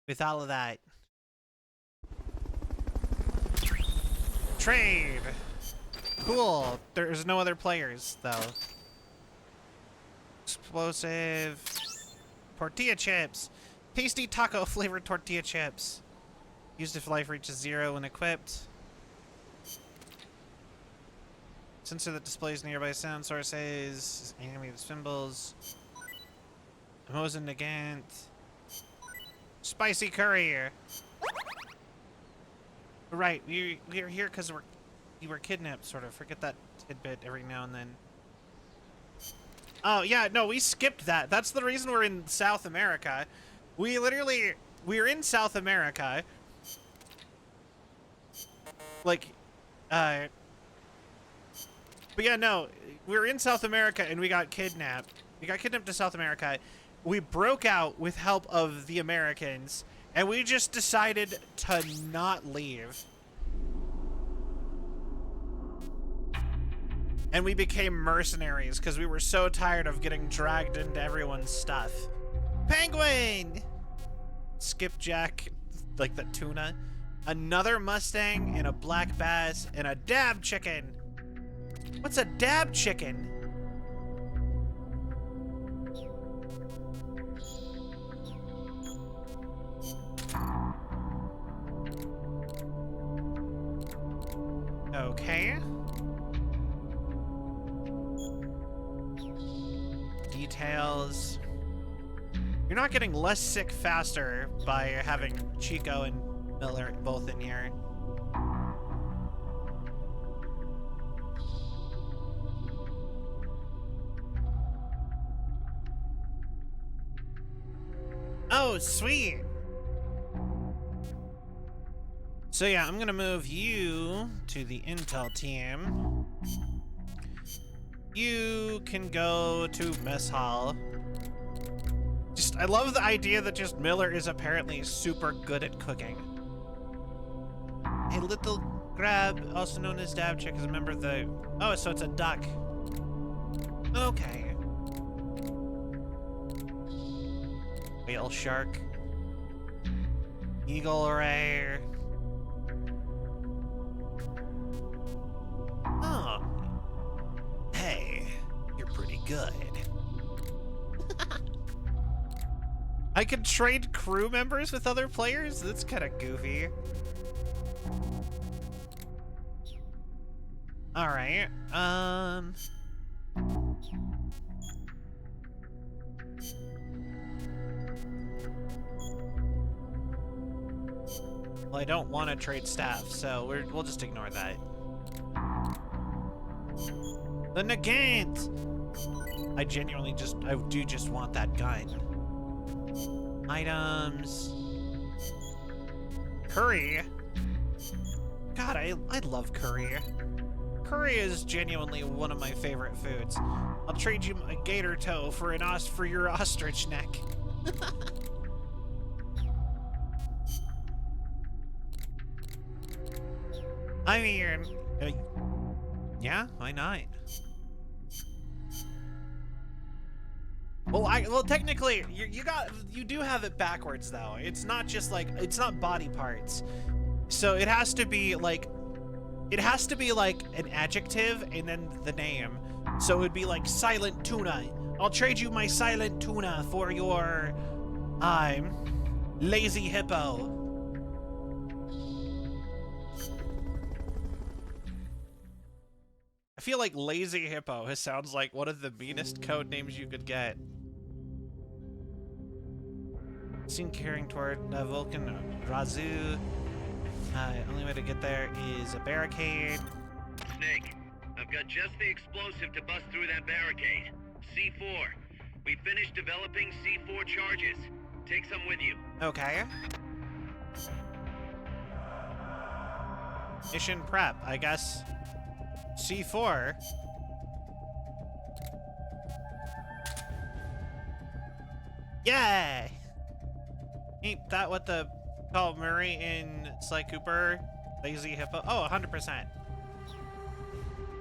with all of that. Trade. Cool. There's no other players, though. Explosive. Tortilla chips. Tasty taco flavored tortilla chips. Used if life reaches 0 when equipped. Sensor that displays nearby sound sources. Animated symbols. Mosin Nagant. Spicy curry. Right, we're here because we were kidnapped, sort of. Forget that tidbit every now and then. Oh, yeah, no, we skipped that. That's the reason we're in South America. We're in South America. Like, but yeah, no, we're in South America and we got kidnapped. We got kidnapped to South America. We broke out with help of the Americans, and we just decided to not leave. And we became mercenaries because we were so tired of getting dragged into everyone's stuff. Penguin! Skipjack, like the tuna. Another Mustang and a black bass and a dab chicken. What's a dab chicken? Okay. Details. You're not getting less sick faster by having Chico and Miller both in here. Oh, sweet. So yeah, I'm gonna move you to the intel team. You can go to mess hall. I love the idea that just Miller is apparently super good at cooking. A little Grab, also known as Dab Chick, is a member of the... Oh, so it's a duck. Okay. Whale shark. Eagle ray. Oh. Hey, you're pretty good. I can trade crew members with other players? That's kind of goofy. Alright, well, I don't want to trade staff, so we'll just ignore that. The Nagant! I genuinely I do just want that gun. Items. Curry. God, I love curry. Curry is genuinely one of my favorite foods. I'll trade you a gator toe for your ostrich neck. I mean, yeah, why not? Well, technically, you do have it backwards though. It's not just like, it's not body parts. So it has to be like an adjective and then the name. So it would be like silent tuna. I'll trade you my silent tuna for your lazy hippo. I feel like lazy hippo sounds like one of the meanest code names you could get. Seen carrying toward Vulcan Razu. Only way to get there is a barricade. Snake, I've got just the explosive to bust through that barricade. C4. We finished developing C4 charges. Take some with you. Okay. Mission prep, I guess. C4. Yay! Ain't that what the call Murray in Sly Cooper? Lazy hippo? Oh, 100%.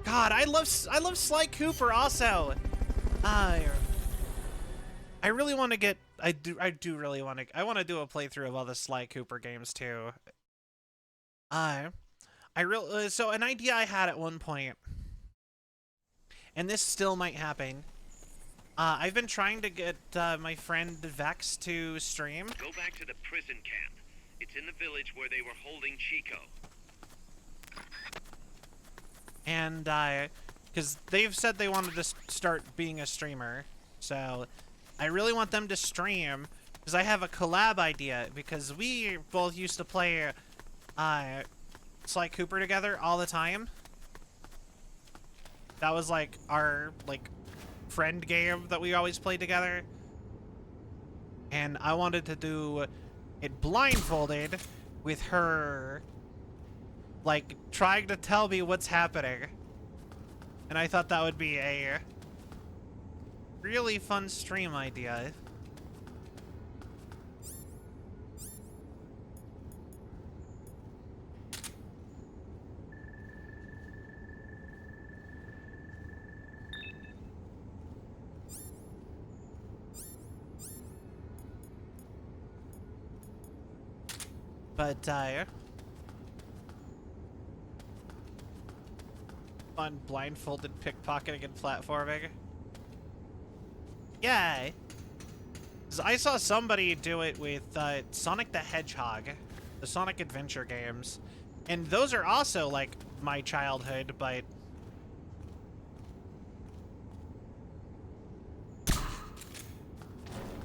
God, I love Sly Cooper also. I really want to get. I do really want to. I want to do a playthrough of all the Sly Cooper games too. So an idea I had at one point, and this still might happen. I've been trying to get my friend Vex to stream. Go back to the prison camp. It's in the village where they were holding Chico. And because they've said they wanted to start being a streamer, so I really want them to stream because I have a collab idea, because we both used to play Sly Cooper together all the time. That was like our friend game that we always played together, and I wanted to do it blindfolded with her trying to tell me what's happening, and I thought that would be a really fun stream idea. But fun blindfolded pickpocketing and platforming. Yay! 'Cause I saw somebody do it with Sonic the Hedgehog, the Sonic Adventure games, and those are also like my childhood, but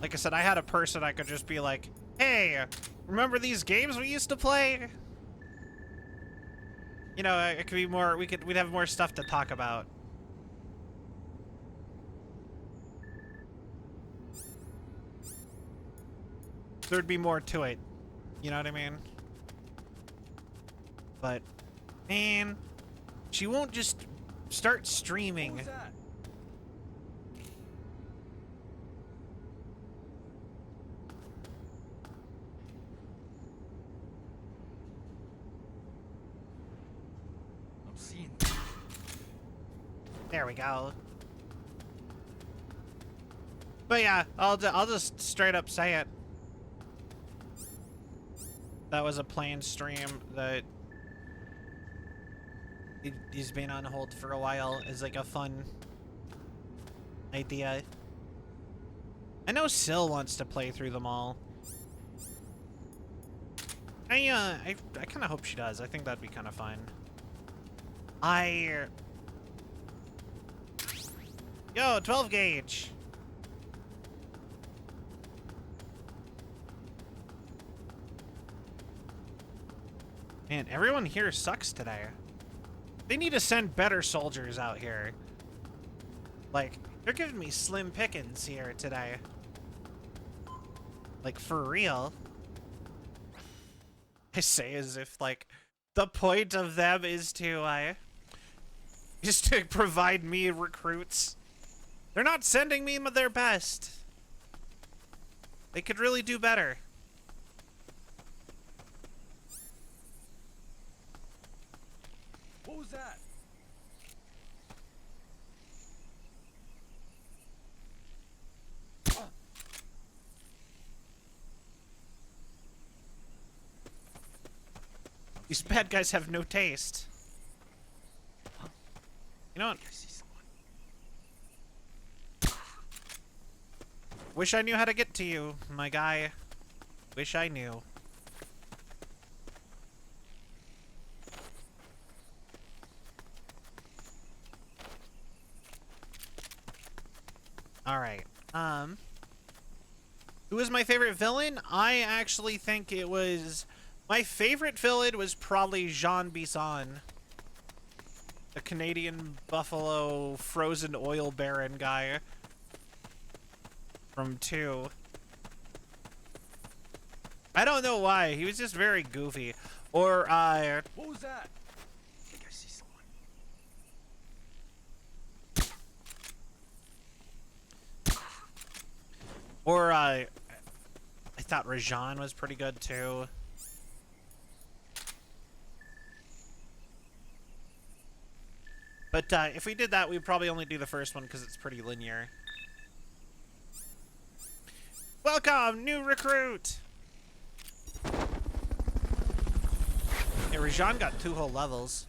like I said, I had a person I could just be like, hey, remember these games we used to play? You know, it could be more, we'd have more stuff to talk about. There'd be more to it. You know what I mean? But, man, she won't just start streaming. What was that? There we go. But yeah, I'll just straight up say it. That was a planned stream that he's been on hold for a while. Is like a fun idea. I know Syl wants to play through them all. I kind of hope she does. I think that'd be kind of fun. Yo, 12 gauge. Man, everyone here sucks today. They need to send better soldiers out here. Like, they're giving me slim pickings here today. Like, for real. I say as if, like, the point of them is to provide me recruits. They're not sending me their best. They could really do better. What was that? These bad guys have no taste. You know what? Wish I knew how to get to you, my guy. Wish I knew. Alright, who was my favorite villain? I actually think it was... My favorite villain was probably Jean Bison. The Canadian buffalo frozen oil baron guy. From 2. I don't know why, he was just very goofy. Or, What was that? I think I see someone. Or, I thought Rajan was pretty good too. But if we did that, we'd probably only do the first one because it's pretty linear. Welcome, new recruit! Yeah, Rajan got 2 whole levels.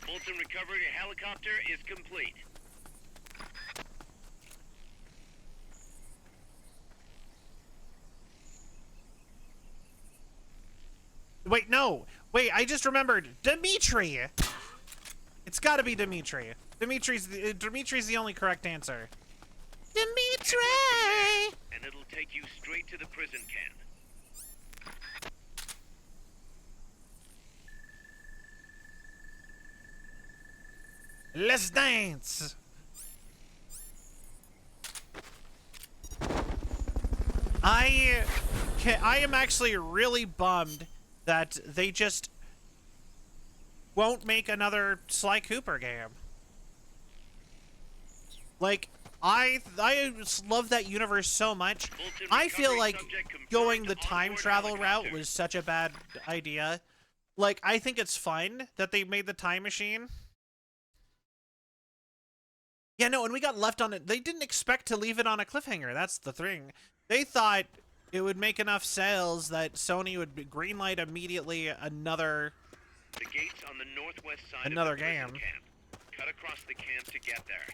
Fulton recovery helicopter is complete. Wait, no! Wait, I just remembered! Dimitri! It's gotta be Dimitri. Dimitri's the only correct answer. Dimitri! And it'll take you straight to the prison camp. Let's dance! I am actually really bummed that they just won't make another Sly Cooper game. Like, I just love that universe so much. I feel like going the time travel route was such a bad idea. Like, I think it's fun that they made the time machine. Yeah, no, and we got left on it. They didn't expect to leave it on a cliffhanger. That's the thing. They thought it would make enough sales that Sony would greenlight immediately another The gate's on the northwest side Another of the prison game. camp. Cut across the camp to get there.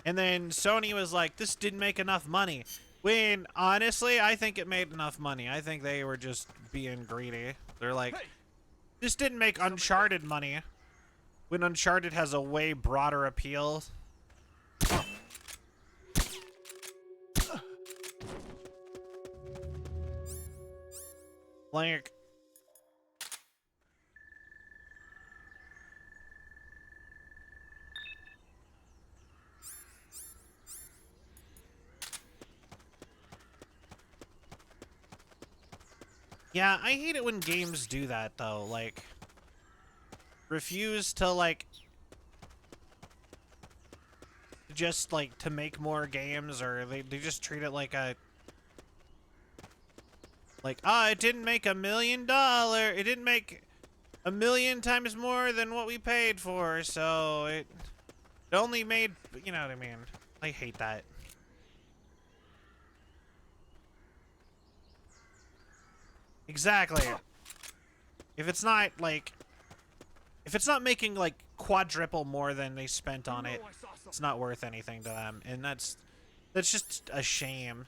And then Sony was like, this didn't make enough money. When, honestly, I think it made enough money. I think they were just being greedy. They're like, this didn't make Uncharted money. When Uncharted has a way broader appeal. Like... Yeah, I hate it when games do that, though. Like, refuse to, like, just like to make more games, or they just treat it like a it didn't make $1 million. It didn't make 1 million times more than what we paid for, so it only made, you know what I mean? I hate that. Exactly. If it's not like, if it's not making like quadruple more than they spent on it, it's not worth anything to them, and that's just a shame.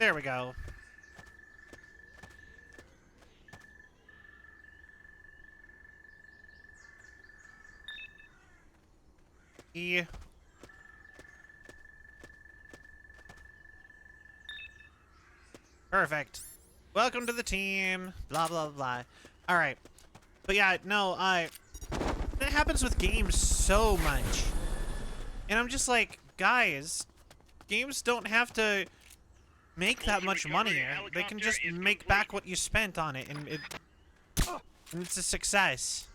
There we go. Perfect. Welcome to the team. Blah, blah, blah. All right. But yeah, no, it happens with games so much. And I'm just like, guys, games don't have to make that much money. They can just make back what you spent on it, and it's a success.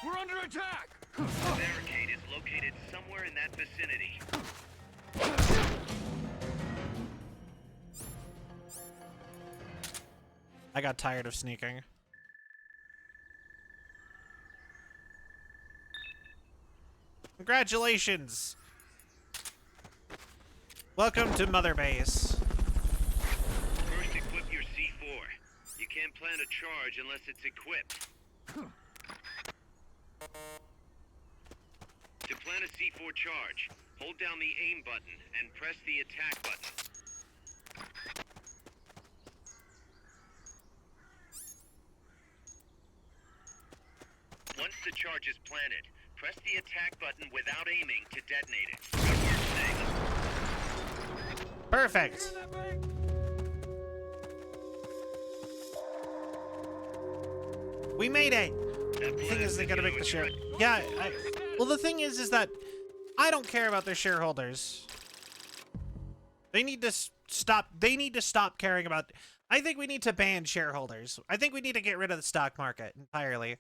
We're under attack! The barricade is located somewhere in that vicinity. I got tired of sneaking. Congratulations! Welcome to Mother Base. First, equip your C4. You can't plant a charge unless it's equipped. To plant a C4 charge, hold down the aim button and press the attack button. Once the charge is planted, press the attack button without aiming to detonate it. Good work, Snake. Perfect. We made it. The thing is, they gotta make the share. Yeah. Well, the thing is that I don't care about their shareholders. They need to stop. They need to stop caring about. I think we need to ban shareholders. I think we need to get rid of the stock market entirely.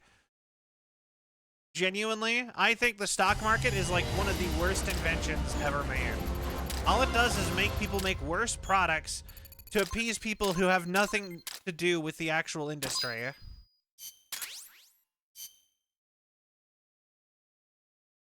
Genuinely, I think the stock market is like one of the worst inventions ever made. All it does is make people make worse products to appease people who have nothing to do with the actual industry.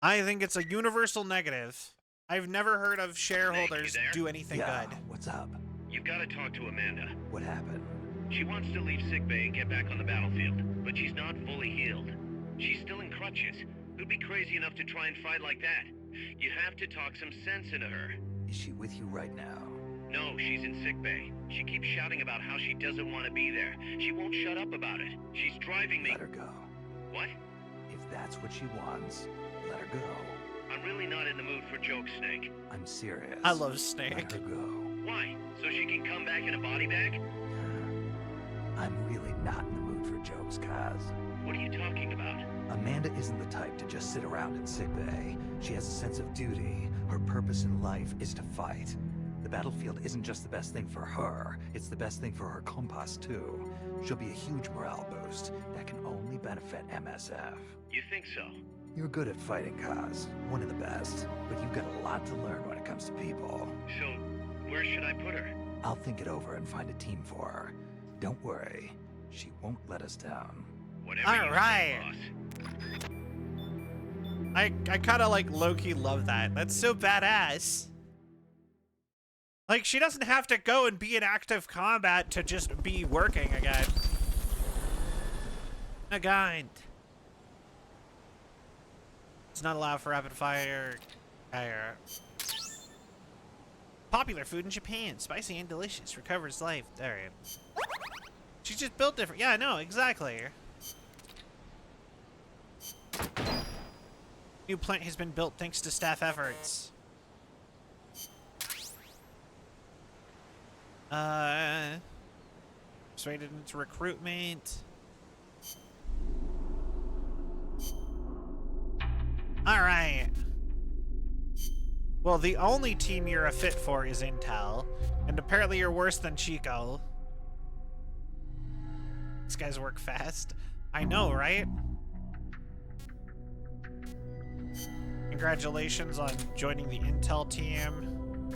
I think it's a universal negative. I've never heard of shareholders Snake, you there? do anything Yeah, good. what's up? You've got to talk to Amanda. What happened? She wants to leave sickbay and get back on the battlefield, but she's not fully healed. She's still in crutches. Who'd be crazy enough to try and fight like that? You have to talk some sense into her. Is she with you right now? No, she's in sickbay. She keeps shouting about how she doesn't want to be there. She won't shut up about it. She's driving me... Let her go. What? If that's what she wants, let her go. I'm really not in the mood for jokes, Snake. I'm serious. I love Snake. Let her go. Why? So she can come back in a body bag? I'm really not in the mood for jokes, Kaz. What are you talking about? Amanda isn't the type to just sit around in sickbay. She has a sense of duty. Her purpose in life is to fight. The battlefield isn't just the best thing for her, it's the best thing for her compas too. She'll be a huge morale boost that can only benefit MSF. You think so? You're good at fighting, Kaz. One of the best. But you've got a lot to learn when it comes to people. So, where should I put her? I'll think it over and find a team for her. Don't worry. She won't let us down. Whatever All you right. say, boss. I kind of like low-key love that. That's so badass. Like, she doesn't have to go and be in active combat to just be working again. Again. It's not allowed for rapid fire. Popular food in Japan. Spicy and delicious. Recovers life. There it is. She's just built different. Yeah, no, exactly. New plant has been built thanks to staff efforts. Persuaded into recruitment. All right. Well, the only team you're a fit for is Intel, and apparently you're worse than Chico. These guys work fast. I know, right? Congratulations on joining the Intel team.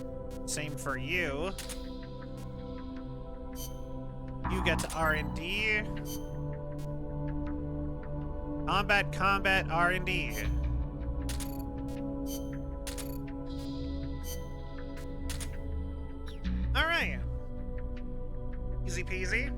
Same for you. You get to R&D. Combat, R&D. All right. Easy peasy.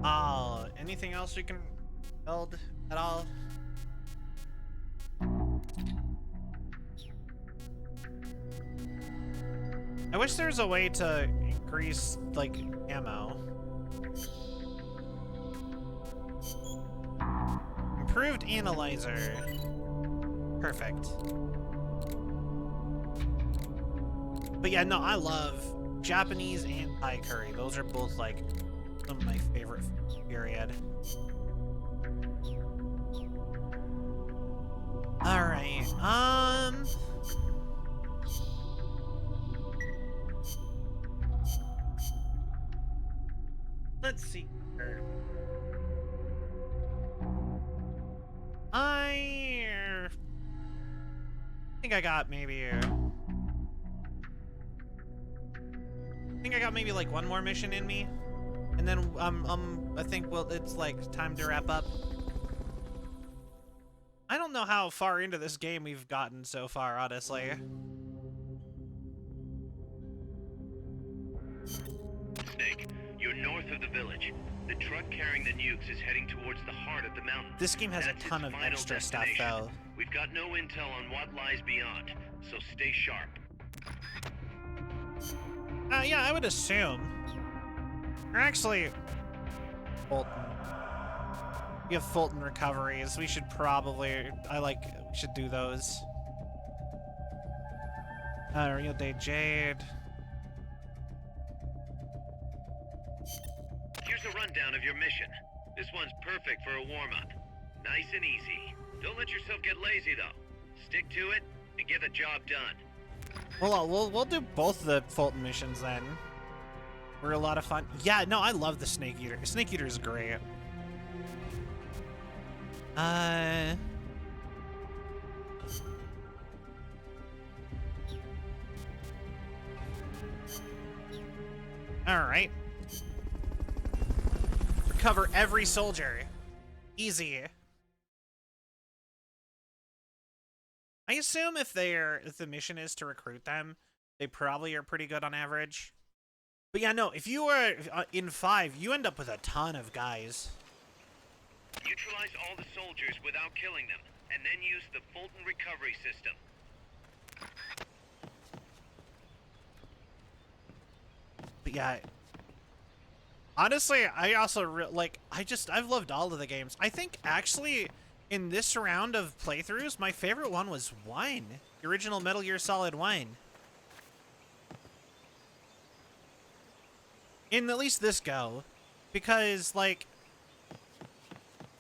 Oh, anything else we can build at all? I wish there was a way to increase, like, ammo. Improved analyzer. Perfect. But yeah, no, I love Japanese and Thai curry. Those are both, like, some of my favorite foods, period. Alright, let's see here. I think I got maybe like one more mission in me, and then I think, well, it's like time to wrap up. I don't know how far into this game we've gotten so far, honestly. Snake, you're north of the village. The truck carrying the nukes is heading towards the heart of the mountain. This game has That's a ton its of final extra stuff, destination. though. We've got no intel on what lies beyond, so stay sharp. Yeah, I would assume. Or actually, Fulton. We have Fulton recoveries. We should probably, we should do those. Real Day Jade. Here's a rundown of your mission. This one's perfect for a warm-up. Nice and easy. Don't let yourself get lazy, though. Stick to it and get the job done. Well, we'll do both the Fulton missions then. We're a lot of fun. Yeah, no, I love the Snake Eater. Snake Eater is great. Alright. Recover every soldier. Easy. I assume if the mission is to recruit them, they probably are pretty good on average. But yeah, no, if you are in 5, you end up with a ton of guys. Neutralize all the soldiers without killing them, and then use the Fulton recovery system. But yeah, honestly, I also I've loved all of the games. I think actually in this round of playthroughs, my favorite one was 1, the original Metal Gear Solid 1. In at least this go, because like,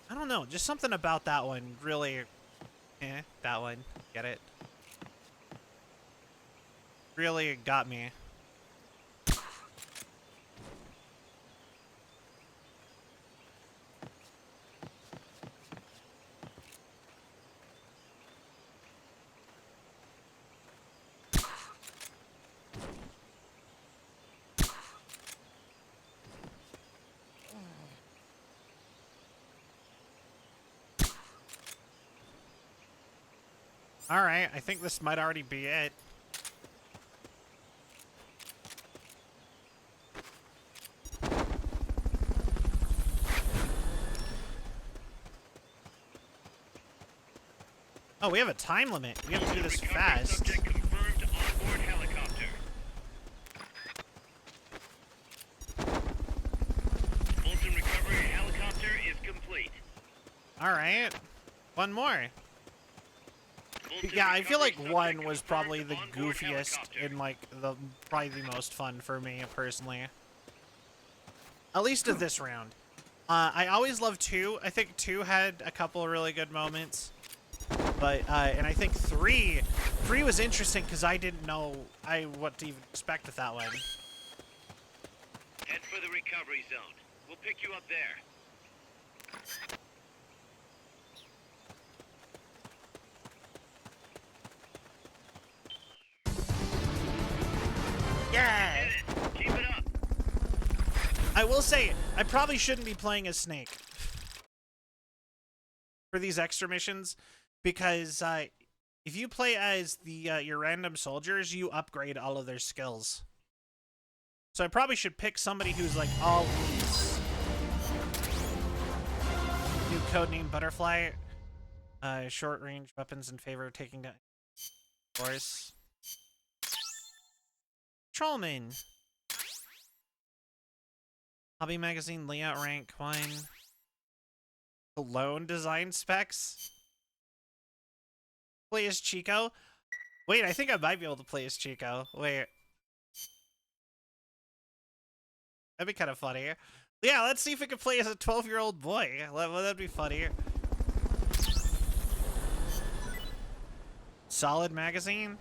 I don't know, just something about that one really, that one, get it? Really got me. Alright, I think this might already be it. Oh, we have a time limit. We have to do this Recovery fast. subject confirmed onboard helicopter. complete. All right. One more. Fulton Yeah, I feel like recovery one subject was confirmed probably the onboard goofiest helicopter. and like probably the most fun for me personally. At least of this round. I always loved 2. I think 2 had a couple of really good moments. But and I think 3 was interesting because I didn't know what to even expect with that one. Head for the recovery zone. We'll pick you up there. Yeah. Did it. Keep it up. I will say I probably shouldn't be playing as Snake for these extra missions because if you play as the your random soldiers, you upgrade all of their skills. So I probably should pick somebody who's like all these. New codename Butterfly. Short range weapons in favor of taking down force. Trollman. Hobby magazine layout rank 1. Cologne design specs. Play as Chico. Wait, I think I might be able to play as Chico. Wait. That'd be kind of funny. Yeah, let's see if we can play as a 12-year-old boy. That'd be funny. Solid magazine.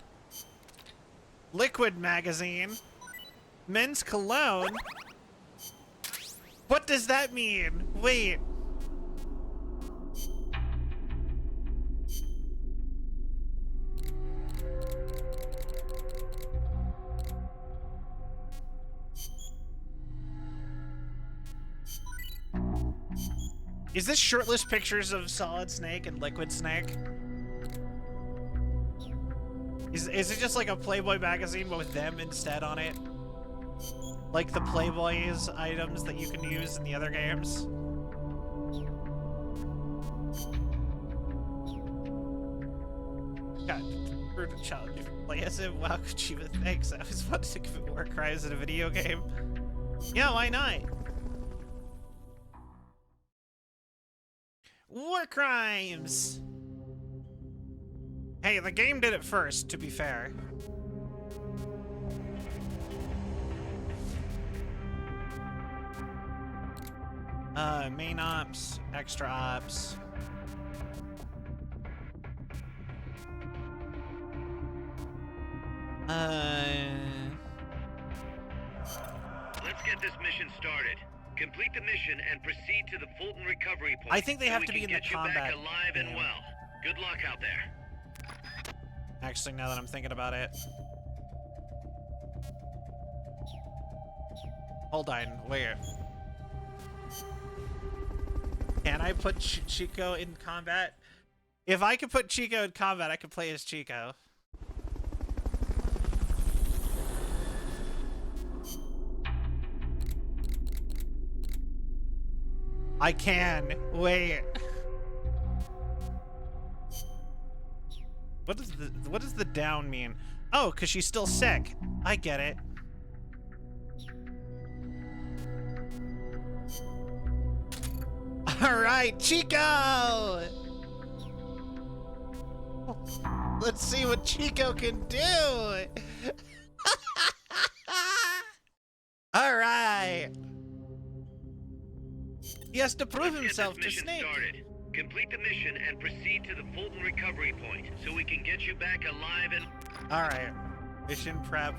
Liquid magazine. Men's cologne. What does that mean? Wait. Is this shirtless pictures of Solid Snake and Liquid Snake? Is it just like a Playboy magazine but with them instead on it? Like the Playboy's items that you can use in the other games? God, rude challenge. Play as him? Wow, Kojima, thanks. I always wanted to commit war crimes in a video game. Yeah, why not? War crimes! Hey, the game did it first, to be fair. Main ops, extra ops. Let's get this mission started. Complete the mission and proceed to the Fulton recovery point. I think they so have we to be can in the get you combat back alive and game. well. Good luck out there. Actually, now that I'm thinking about it. Hold on, wait. Can I put Chico in combat? If I could put Chico in combat, I could play as Chico. I can. Wait. What does the down mean? Oh, cause she's still sick. I get it. All right, Chico. Let's see what Chico can do. All right. He has to prove Let's himself get this to mission Snake. started. Complete the mission and proceed to the Fulton recovery point so we can get you back alive and... All right. Mission prep.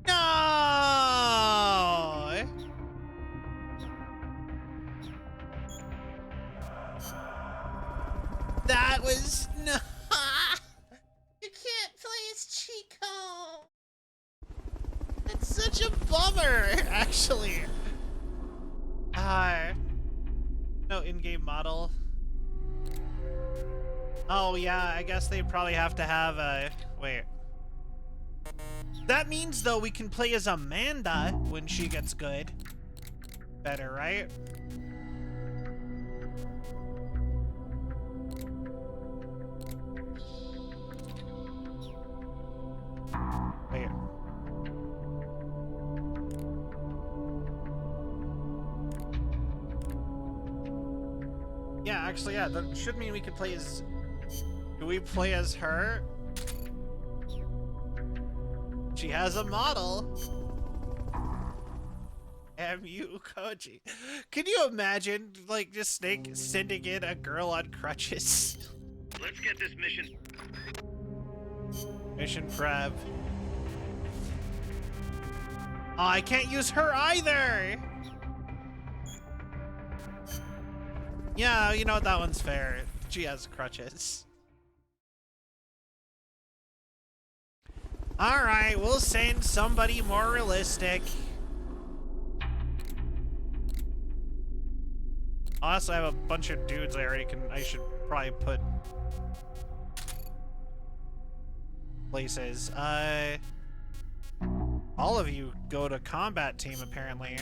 No! That was no. You can't play as Chico. It's such a bummer, actually. No in-game model. Oh yeah, I guess they probably have to have a... Wait. That means, though, we can play as Amanda when she gets good. Better, right? Wait. actually, yeah, that should mean we could play as... Do we play as her? She has a model. MU Koji. Can you imagine, like, just Snake sending in a girl on crutches? Let's get this mission. Mission prep. Oh, I can't use her either! Yeah, you know what, that one's fair. She has crutches. Alright, we'll send somebody more realistic. I also have a bunch of dudes I should probably put places. All of you go to combat team apparently.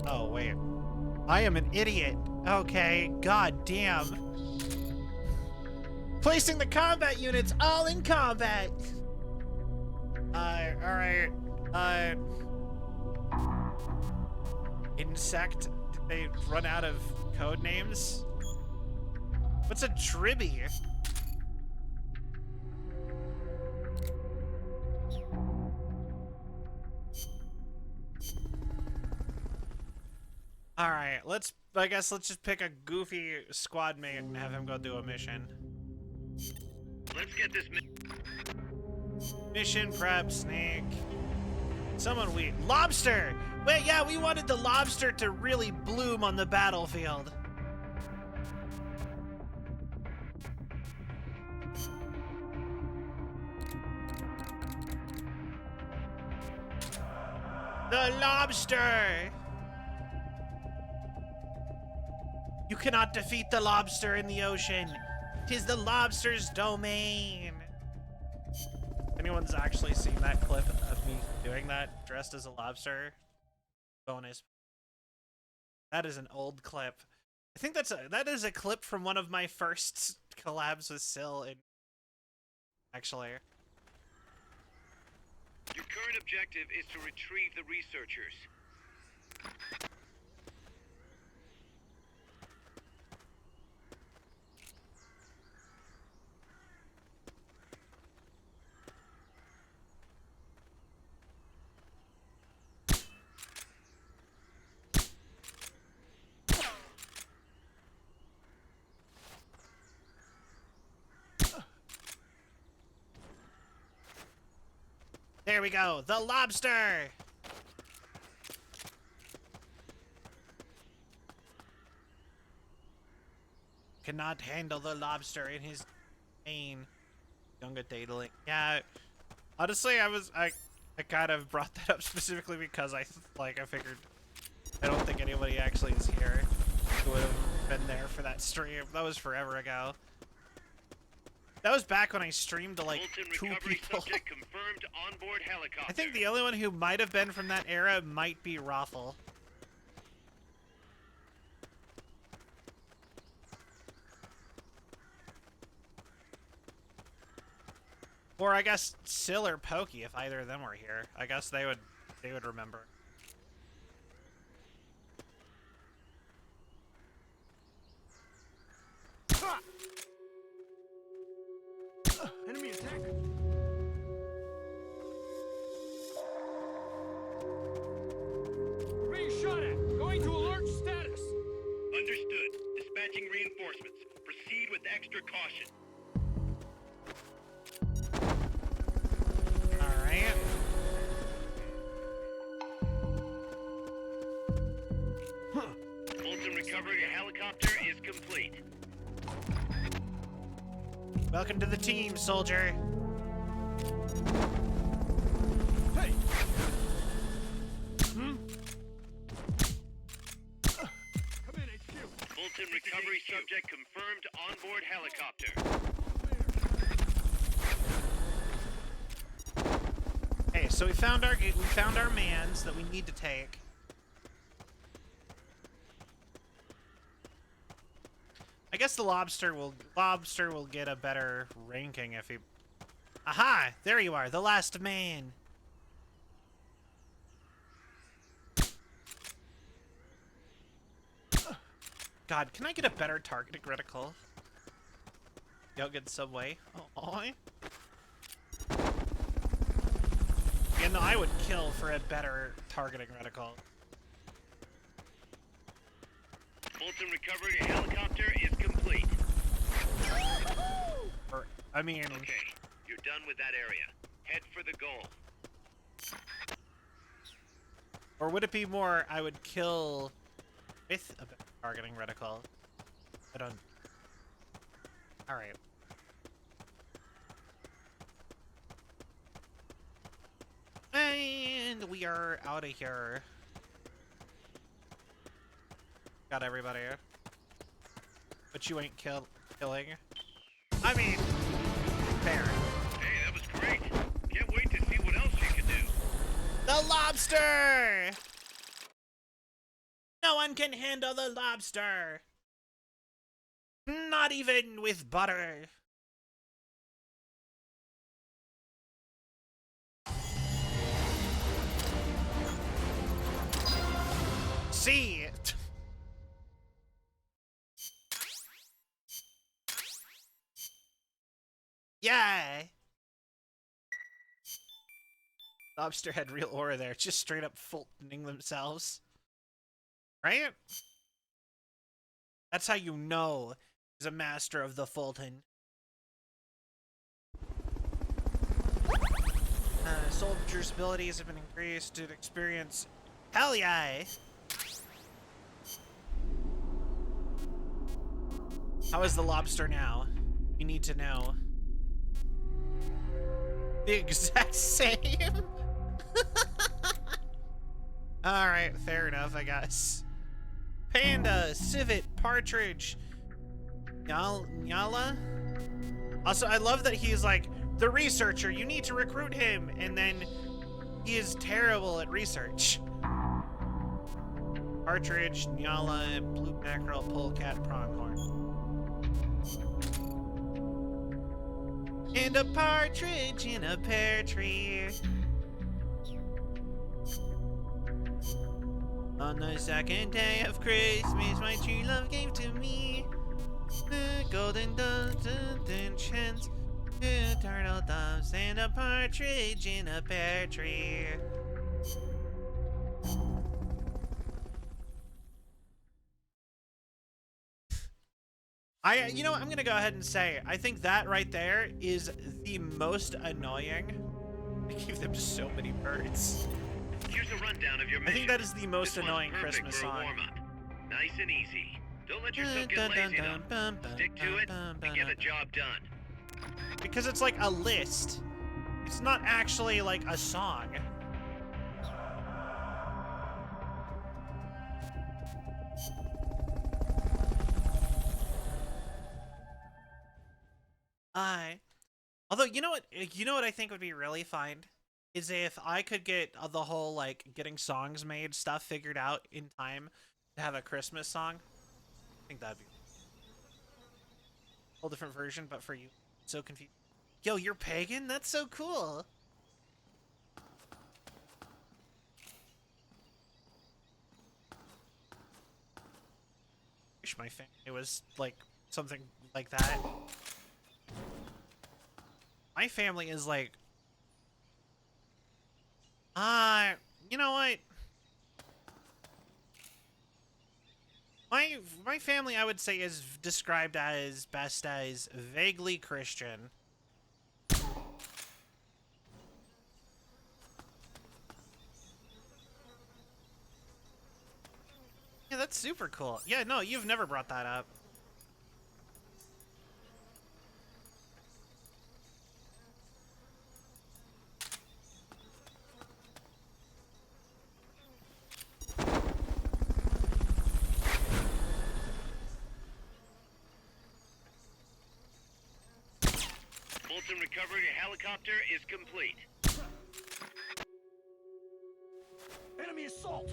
Oh wait, I am an idiot. Okay, god damn. Placing the combat units all in combat. Alright. Insect? Did they run out of code names? What's a dribby? Alright, I guess let's just pick a goofy squad mate and have him go do a mission. Let's get this Mission prep, Snake. Someone Lobster! Wait, yeah, we wanted the lobster to really bloom on the battlefield. The lobster! You cannot defeat the lobster in the ocean. 'Tis the lobster's domain. Anyone's actually seen that clip of me doing that, dressed as a lobster? Bonus. That is an old clip. I think that is a clip from one of my first collabs with Syl in... Actually. Your current objective is to retrieve the researchers. There we go, the lobster! Cannot handle the lobster in his main. Younger Dataling. Yeah, honestly, I kind of brought that up specifically because I figured I don't think anybody actually is here who would have been there for that stream. That was forever ago. That was back when I streamed to like Fulton 2 recovery people. subject confirmed onboard helicopter. I think the only one who might have been from that era might be Raffle. Or I guess Syl or Pokey, if either of them were here. I guess they would remember. Enemy attack! We're being shot at! Going to alert status! Understood. Dispatching reinforcements. Proceed with extra caution. Alright. Fulton recovery helicopter is complete. Welcome to the team, soldier. Hey! Come in, HQ! Fulton recovery subject confirmed onboard helicopter. Hey, so we found our mans that we need to take. I guess the lobster will get a better ranking if he... Aha! There you are, the last man. God, can I get a better targeting reticle? Yo, good Subway. Oh, yeah, no, I would kill for a better targeting reticle. Fulton recovery helicopter is complete. Or, I mean... Okay, you're done with that area. Head for the goal. Or would it be more, I would kill with a better targeting reticle? I don't... Alright. And we are out of here. Got everybody. But you ain't killing. I mean, fair. Hey, that was great. Can't wait to see what else you can do. The lobster! No one can handle the lobster. Not even with butter. See it. Yeah. Lobster had real aura there, just straight up Fultoning themselves. Right? That's how you know he's a master of the Fulton. Soldiers' abilities have been increased to experience. Hell yeah! How is the lobster now? We need to know. The exact same? Alright, fair enough, I guess. Panda, civet, partridge, Nyala? Also, I love that he's like, the researcher, you need to recruit him, and then he is terrible at research. Partridge, Nyala, blue mackerel, polecat, pronghorn. And a partridge in a pear tree. On the second day of Christmas, my true love gave to me the golden doves and chins, two turtle doves, and a partridge in a pear tree. You know what, I'm gonna go ahead and say, I think that right there is the most annoying. I gave them so many birds. Here's a rundown of your mission. I think that is the most This one's annoying perfect Christmas for a song. warm-up. Nice and easy. Don't let yourself get lazy though. Stick to it and get the job done. Because it's like a list. It's not actually like a song. Although you know what I think would be really fun is if I could get the whole like getting songs made stuff figured out in time to have a Christmas song. I think that'd be a whole different version, but for you. So confused. Yo, you're pagan? That's so cool. Wish my family was like something like that. My family is like, you know what? My family, I would say, is described as best as vaguely Christian. Yeah, that's super cool. Yeah, no, you've never brought that up. Fulton recovery helicopter is complete. Enemy assault!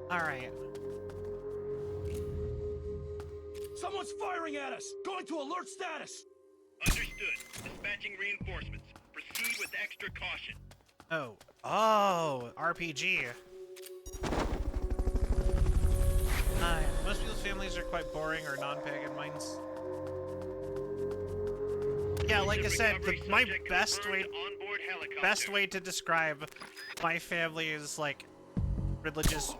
All right. Someone's firing at us! Going to alert status! Understood. Dispatching reinforcements. Proceed with extra caution. Oh, RPG. Most people's families are quite boring or non-pagan. Mine's... Yeah, like I said, my best way to describe my family's, like, religious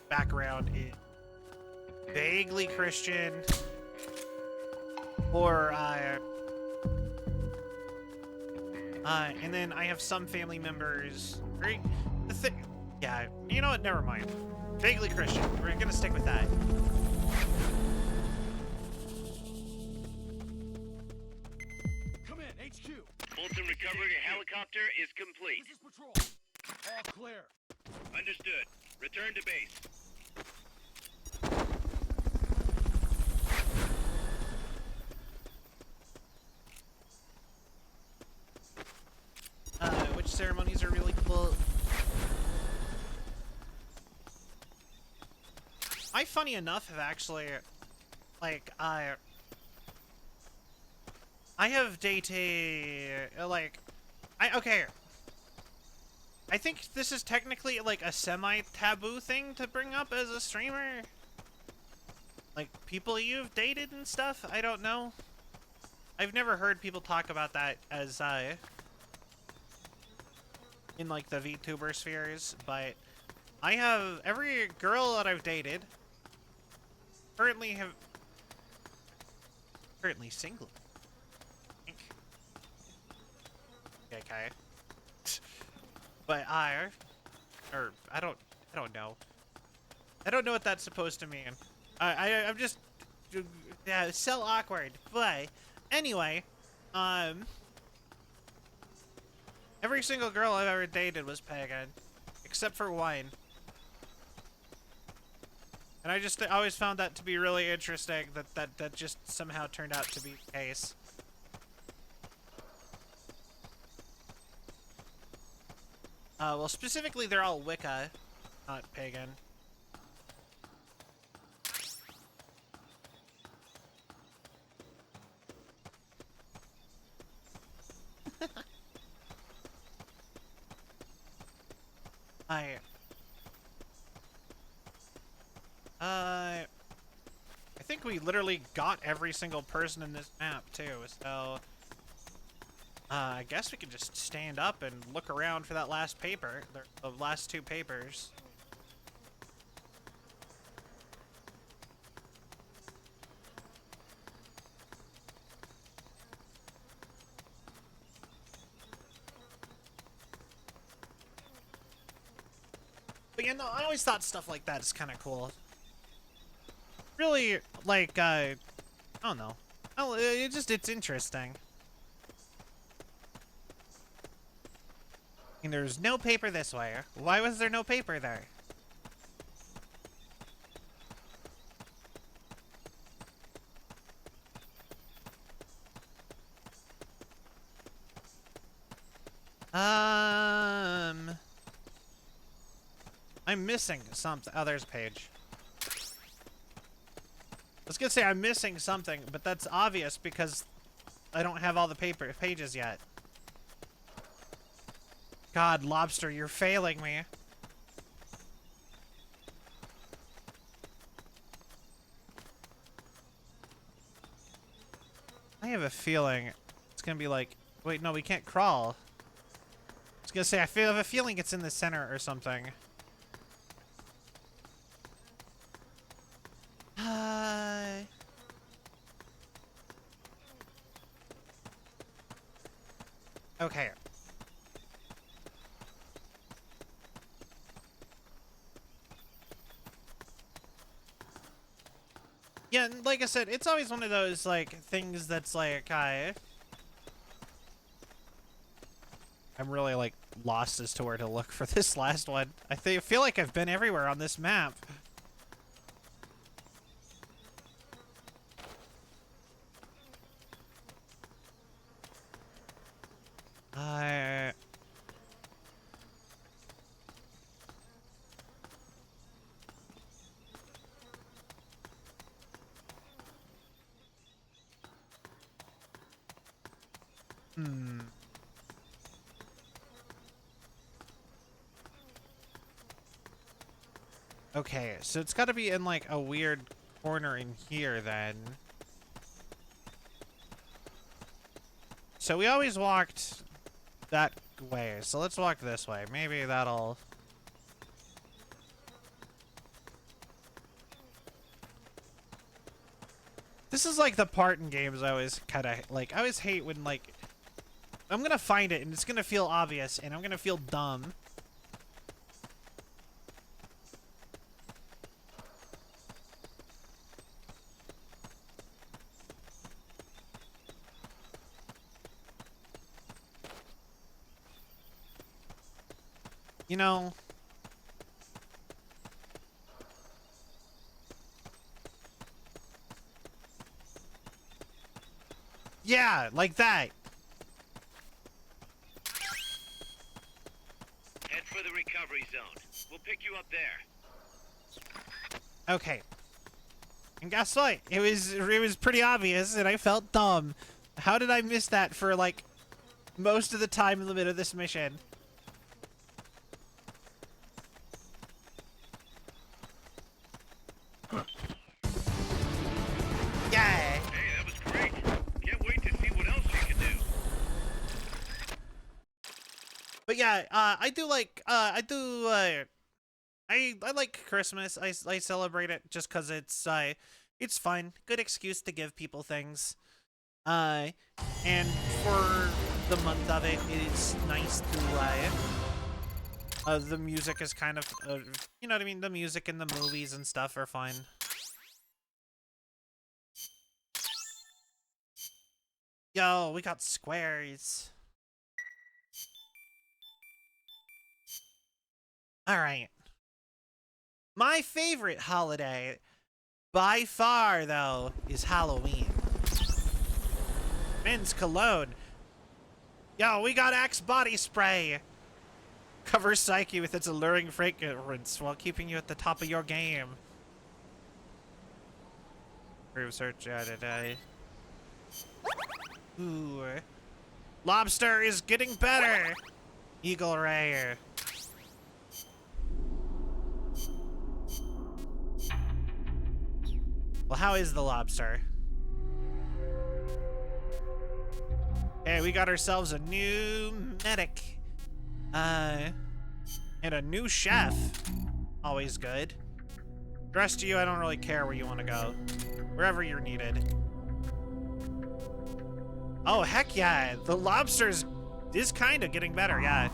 background is vaguely Christian, or, and then I have some family members, yeah, you know what, never mind. Vaguely Christian, we're gonna stick with that. Come in, HQ! Fulton recovery helicopter is complete. This is patrol. All clear. Understood. Return to base. Which ceremonies are really cool? I, funny enough, have actually, like, I have dated, like, okay. I think this is technically, like, a semi-taboo thing to bring up as a streamer. Like, people you've dated and stuff? I don't know. I've never heard people talk about that as, in, like, the VTuber spheres, but I have, every girl that I've dated, currently single. Okay. But I don't know. I don't know what that's supposed to mean. I'm just, yeah, so awkward. But anyway, every single girl I've ever dated was pagan, except for one. And I always found that to be really interesting, that just somehow turned out to be the case. Well, specifically, they're all Wicca, not pagan. I think we literally got every single person in this map, too, so... I guess we could just stand up and look around for that last paper, the last two papers. But yeah, no, I always thought stuff like that is kind of cool. Really, like, I don't know. Oh, it's interesting. And there's no paper this way. Why was there no paper there? I'm missing something. Oh, there's a page. I was gonna say I'm missing something, but that's obvious because I don't have all the pages yet. God, Lobster, you're failing me. I have a feeling it's gonna be like, wait, no, we can't crawl. I was gonna say, I have a feeling it's in the center or something. Okay. Yeah, like I said, it's always one of those, like, things that's like, I'm really, like, lost as to where to look for this last one. I feel like I've been everywhere on this map. Okay, so it's got to be in like a weird corner in here then. So we always walked that way, so let's walk this way. Maybe that'll... This is like the part in games I always kind of like. I always hate when like I'm gonna find it and it's gonna feel obvious and I'm gonna feel dumb. You know, yeah, like that. Head for the recovery zone. We'll pick you up there. Okay. And guess what? It was pretty obvious and I felt dumb. How did I miss that for like most of the time limit of this mission? Yeah. Hey, that was great. Can't wait to see what else you can do. But yeah, I like Christmas. I celebrate it just cuz it's fun. Good excuse to give people things. And for the month of it, it is nice to the music is kind of you know what I mean, the music and the movies and stuff are fun. Yo, we got squares. Alright. My favorite holiday, by far, though, is Halloween. Men's cologne. Yo, we got Axe body spray. Cover Psyche with its alluring fragrance while keeping you at the top of your game. Prove search today. Ooh. Lobster is getting better. Eagle Ray. Well, how is the lobster? Hey, we got ourselves a new medic. And a new chef. Always good. The rest of you, I don't really care where you want to go. Wherever you're needed. Oh, heck yeah. The lobster's is kind of getting better, yeah.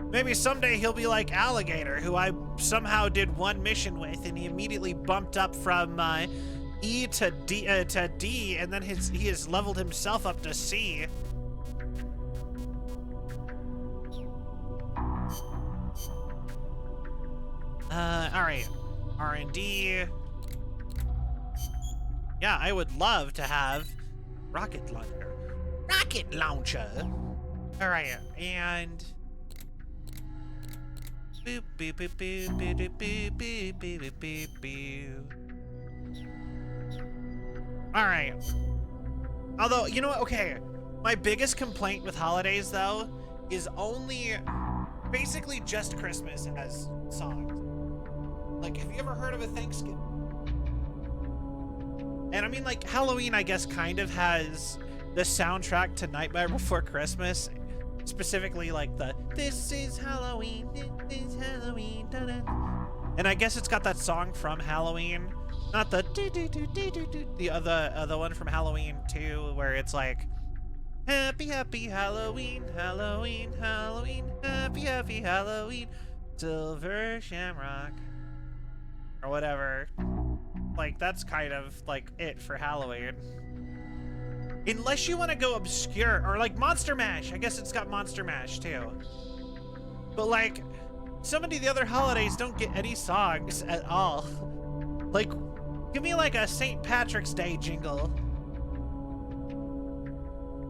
Maybe someday he'll be like Alligator, who I somehow did one mission with, and he immediately bumped up from E to D, and then he has leveled himself up to C. All right, R&D. Yeah, I would love to have rocket launcher. Rocket launcher. All right, and. Boop, boop, boop, boop, boop, boop, boop, boop, boop, boop. All right. Although, you know what? Okay. My biggest complaint with holidays, though, is only basically just Christmas has songs. Like, have you ever heard of a Thanksgiving? And I mean, like, Halloween, I guess, kind of has the soundtrack to Nightmare Before Christmas. Specifically, like the "This is Halloween, this is Halloween," da-da. And I guess it's got that song from Halloween, not the the other one from Halloween 2, where it's like, "Happy, happy Halloween, Halloween, Halloween, happy, happy Halloween, Silver Shamrock," or whatever. Like, that's kind of like it for Halloween. Unless you want to go obscure, or like Monster Mash. I guess it's got Monster Mash too. But like, so many of the other holidays don't get any songs at all. Like, give me like a St. Patrick's Day jingle.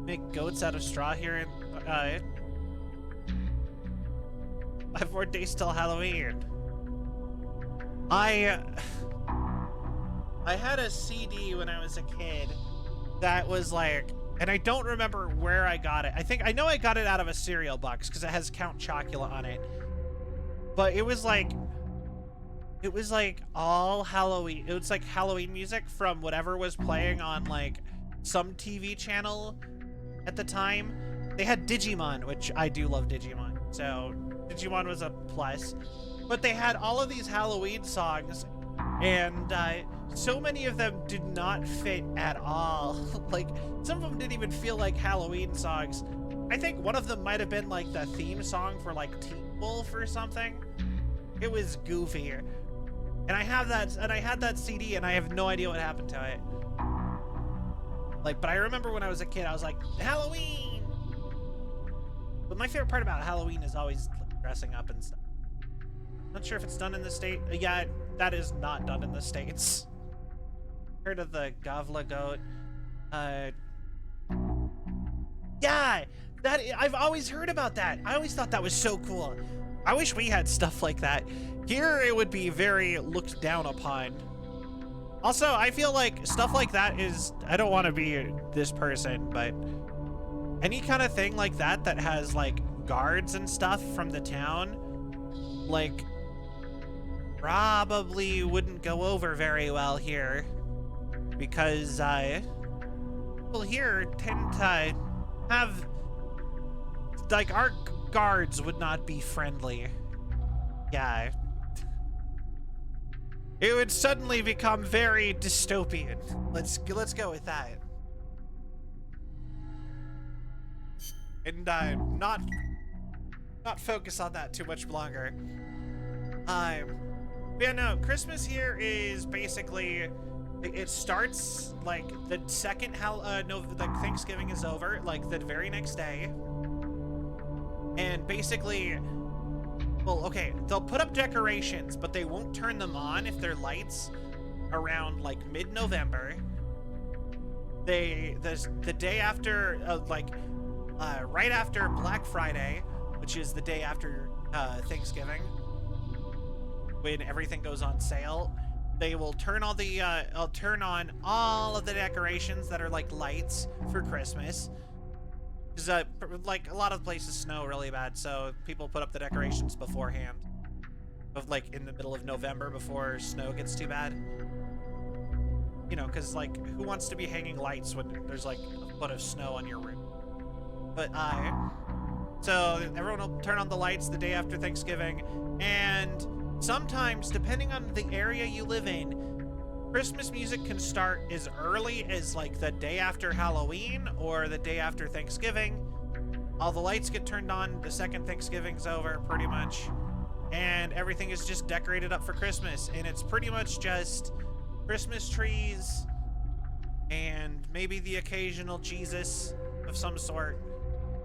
Make goats out of straw here in 5 more days till Halloween. I had a CD when I was a kid that was like And I don't remember where I got it. I know I got it out of a cereal box because it has Count Chocula on it. But it was like all Halloween. It was like Halloween music from whatever was playing on like some TV channel at the time. They had Digimon, which I do love Digimon. So Digimon was a plus. But they had all of these Halloween songs, and so many of them did not fit at all. Like, some of them didn't even feel like Halloween songs. I think one of them might have been like the theme song for like Teen Wolf or something. It was goofy. And I had that CD, and I have no idea what happened to it. Like, but I remember when I was a kid, I was like, Halloween! But my favorite part about Halloween is always like, dressing up and stuff. Not sure if it's done in the state. Yeah, that is not done in the States. Heard of the Gavla goat? Yeah, I've always heard about that. I always thought that was so cool. I wish we had stuff like that. Here, it would be very looked down upon. Also, I feel like stuff like that is, I don't want to be this person, but any kind of thing like that that has like guards and stuff from the town, like, probably wouldn't go over very well here, because people here tend to have, like, our guards would not be friendly. Yeah. It would suddenly become very dystopian. Let's go with that. And not focus on that too much longer. Yeah, no, Christmas here is basically, it starts like the second like Thanksgiving is over, like the very next day. And basically, well, okay, they'll put up decorations, but they won't turn them on if they're lights around like mid-November. The day after, right after Black Friday, which is the day after Thanksgiving, when everything goes on sale, they will turn all the turn on all of the decorations that are like lights for Christmas. Because like a lot of places snow really bad, so people put up the decorations beforehand, of like in the middle of November before snow gets too bad. You know, because like who wants to be hanging lights when there's like a foot of snow on your roof? But so everyone will turn on the lights the day after Thanksgiving, and sometimes, depending on the area you live in, Christmas music can start as early as like the day after Halloween or the day after Thanksgiving. All the lights get turned on the second Thanksgiving's over, pretty much. And everything is just decorated up for Christmas. And it's pretty much just Christmas trees and maybe the occasional Jesus of some sort.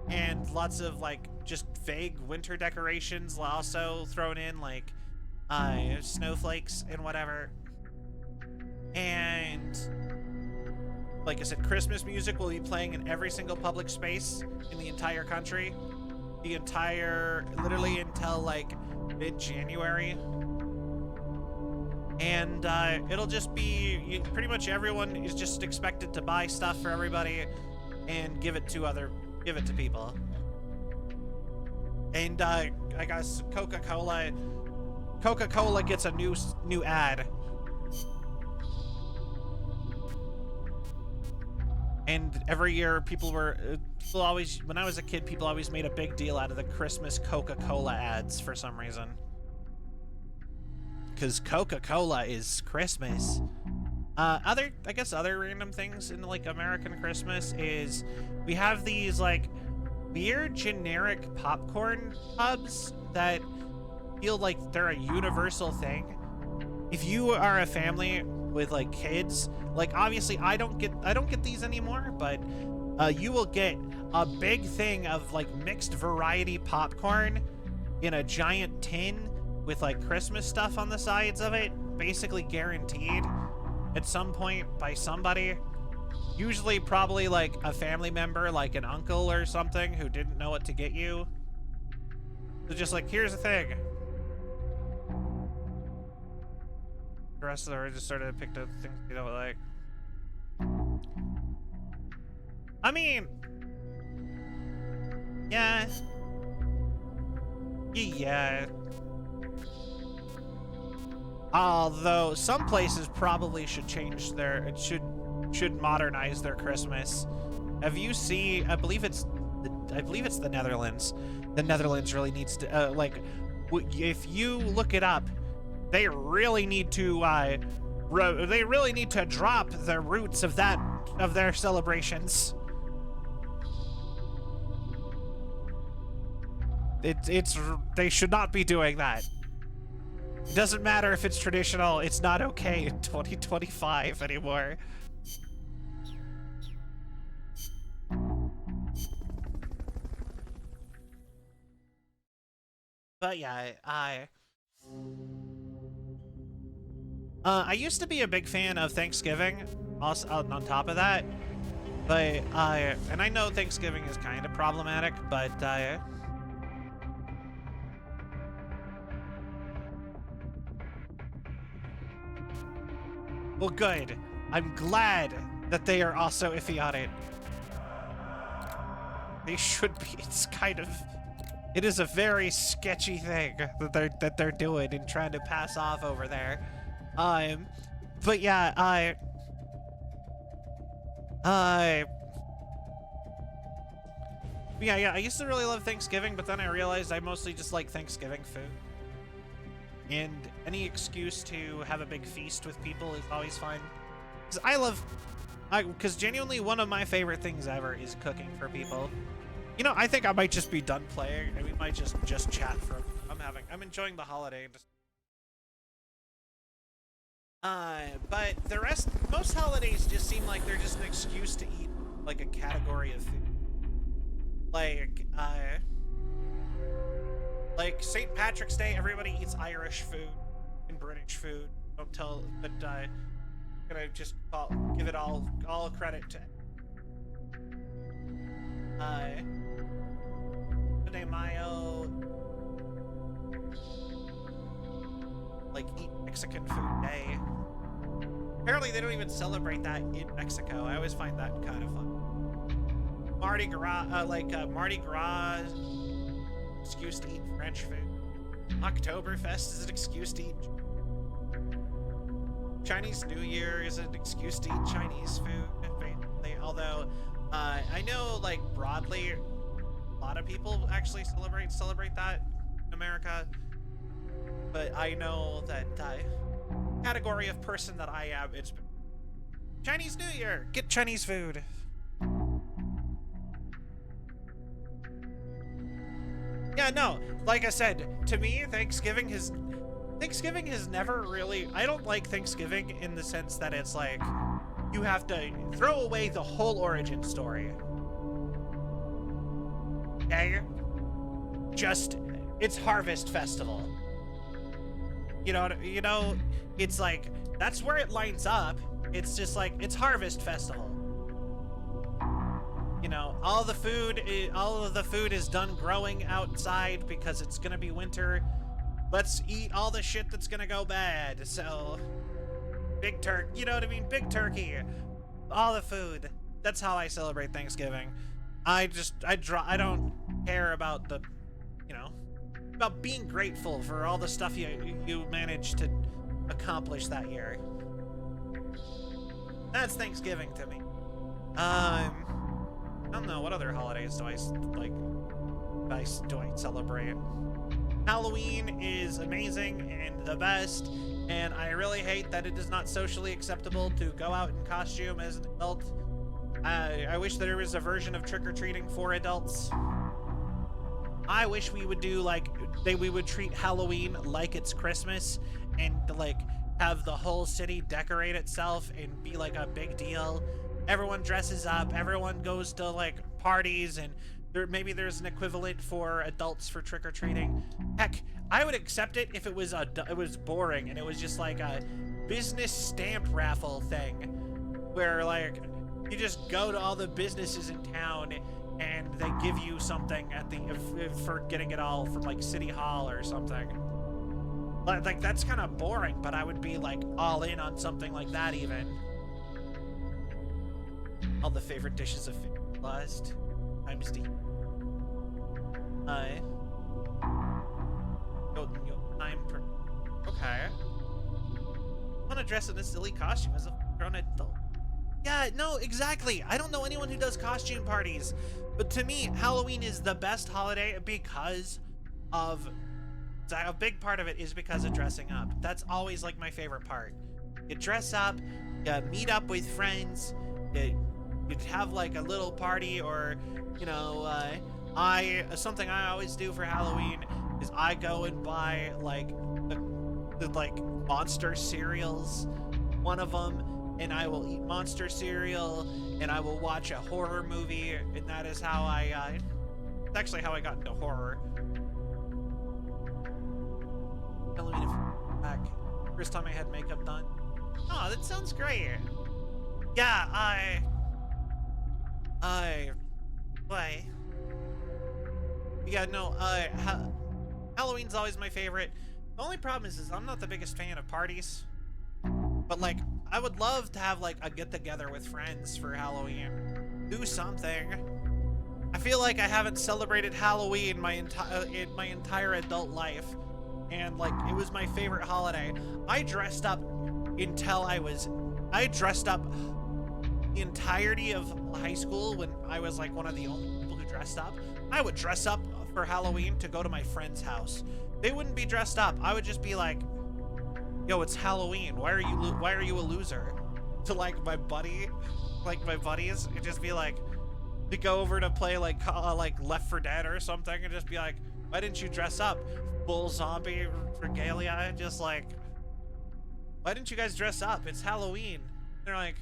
And lots of like just vague winter decorations also thrown in, like snowflakes and whatever. And like I said, Christmas music will be playing in every single public space in the entire country, literally until like mid-January. And it'll just be, pretty much everyone is just expected to buy stuff for everybody and give it to people. And I guess Coca-Cola gets a new ad. And every year people always, when I was a kid, people always made a big deal out of the Christmas Coca-Cola ads for some reason. Because Coca-Cola is Christmas. I guess other random things in like American Christmas is we have these like weird generic popcorn tubs that feel like they're a universal thing. If you are a family with like kids, like obviously I don't get these anymore, but you will get a big thing of like mixed variety popcorn in a giant tin with like Christmas stuff on the sides of it, basically guaranteed at some point by somebody, usually probably like a family member, like an uncle or something who didn't know what to get you. So just like, here's the thing. The rest of them just sort of picked up things you don't like. I mean, yeah. Yeah. Although some places probably should change their, should modernize their Christmas. Have you seen? I believe it's the Netherlands. The Netherlands really needs to like, if you look it up, they really need to drop the roots of their celebrations. They should not be doing that. It doesn't matter if it's traditional, it's not okay in 2025 anymore. But yeah, I used to be a big fan of Thanksgiving, also on top of that, but and I know Thanksgiving is kind of problematic, but well, good. I'm glad that they are also iffy on it. They should be. It's kind of, it is a very sketchy thing that they're doing and trying to pass off over there. But yeah, yeah, I used to really love Thanksgiving, but then I realized I mostly just like Thanksgiving food. And any excuse to have a big feast with people is always fine. Because genuinely one of my favorite things ever is cooking for people. You know, I think I might just be done playing and we might just chat for, I'm enjoying the holiday. But the rest, most holidays just seem like they're just an excuse to eat like a category of food. Like St. Patrick's Day, everybody eats Irish food and British food. Don't tell, but gonna just give it all credit to. De Mayo, like eat Mexican food day. Apparently they don't even celebrate that in Mexico. I always find that kind of fun. Mardi Gras, Mardi Gras, excuse to eat French food. Oktoberfest is an excuse to eat. Chinese New Year is an excuse to eat Chinese food. Although, I know, like, broadly, a lot of people actually celebrate that in America. But I know that category of person that I am, it's Chinese New Year. Get Chinese food. Yeah, no, like I said, to me, Thanksgiving has never really, I don't like Thanksgiving in the sense that it's like, you have to throw away the whole origin story. Okay? Just, it's Harvest Festival. You know, it's like, that's where it lines up. It's just like, it's Harvest Festival. You know, all of the food is done growing outside because it's gonna be winter. Let's eat all the shit that's gonna go bad. So, big turkey, you know what I mean? Big turkey, all the food. That's how I celebrate Thanksgiving. I don't care about the, you know, about being grateful for all the stuff you managed to accomplish that year. That's Thanksgiving to me. I don't know, what other holidays do I celebrate? Halloween is amazing and the best, and I really hate that it is not socially acceptable to go out in costume as an adult. I wish there was a version of trick-or-treating for adults. I wish we would do we would treat Halloween like it's Christmas and like have the whole city decorate itself and be like a big deal. Everyone dresses up, everyone goes to like parties, and maybe there's an equivalent for adults for trick-or-treating. Heck, I would accept it if it was boring and it was just like a business stamp raffle thing where like you just go to all the businesses in town and they give you something at the for getting it all from like City Hall or something. Like that's kind of boring, but I would be like all in on something like that even. All the favorite dishes of food. Lust times D. Time per. Okay. I want to dress in a silly costume as a grown adult. Yeah, no, exactly. I don't know anyone who does costume parties, but to me, Halloween is the best holiday because of. A big part of it is because of dressing up. That's always like my favorite part. You dress up, you meet up with friends, you'd have like a little party, or you know, something I always do for Halloween is I go and buy like the monster cereals, one of them, and I will eat monster cereal, and I will watch a horror movie, and that is how it's actually how I got into horror. Halloween back. First time I had makeup done. Oh, that sounds great. Yeah, why? Yeah, no, Halloween's always my favorite. The only problem is I'm not the biggest fan of parties. But like, I would love to have like a get-together with friends for Halloween. Do something. I feel like I haven't celebrated Halloween in my entire adult life. And like, it was my favorite holiday. I dressed up the entirety of high school when I was like one of the only people who dressed up. I would dress up for Halloween to go to my friend's house. They wouldn't be dressed up. I would just be like, yo, it's Halloween. Why are you a loser? To like my buddies, it'd just be like, to go over to play like Left 4 Dead or something, and just be like, why didn't you dress up? Full zombie regalia, just like, why didn't you guys dress up? It's Halloween. They're like,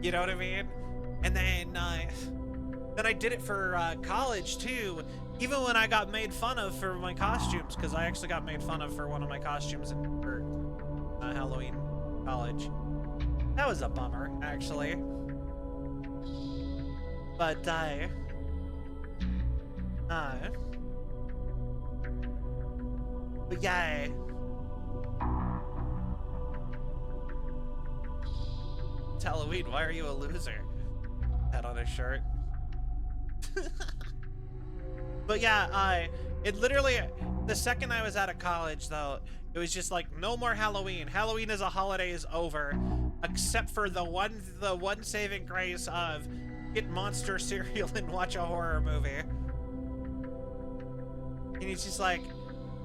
you know what I mean? And then I did it for college too. Even when I got made fun of for my costumes, because I actually got made fun of for one of my costumes for Halloween college. That was a bummer, actually. But but yeah. It's Halloween, why are you a loser? That on a shirt. But yeah, it literally, the second I was out of college though, it was just like, no more Halloween. Halloween as a holiday is over, except for the one saving grace of get monster cereal and watch a horror movie. And it's just like,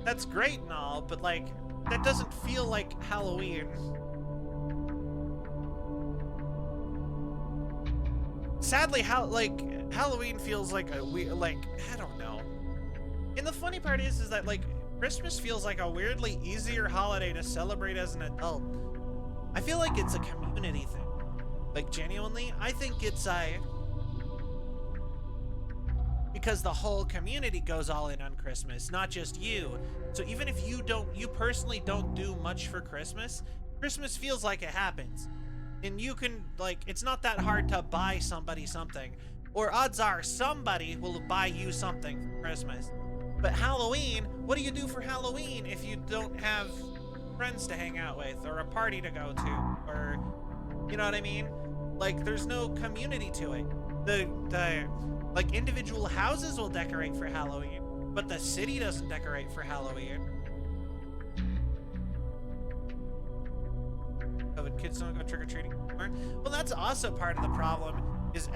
that's great and all, but like, that doesn't feel like Halloween. Sadly, Halloween feels like a weird, like, I don't know. And the funny part is that like, Christmas feels like a weirdly easier holiday to celebrate as an adult. I feel like it's a community thing. Like, genuinely, I think it's because the whole community goes all in on Christmas, not just you. So even if you personally don't do much for Christmas, Christmas feels like it happens. And you can, like, it's not that hard to buy somebody something. Or odds are somebody will buy you something for Christmas. But Halloween, what do you do for Halloween if you don't have friends to hang out with, or a party to go to, or, you know what I mean? Like, there's no community to it. Like, individual houses will decorate for Halloween, but the city doesn't decorate for Halloween. COVID kids don't go trick-or-treating anymore. Well, that's also part of the problem, is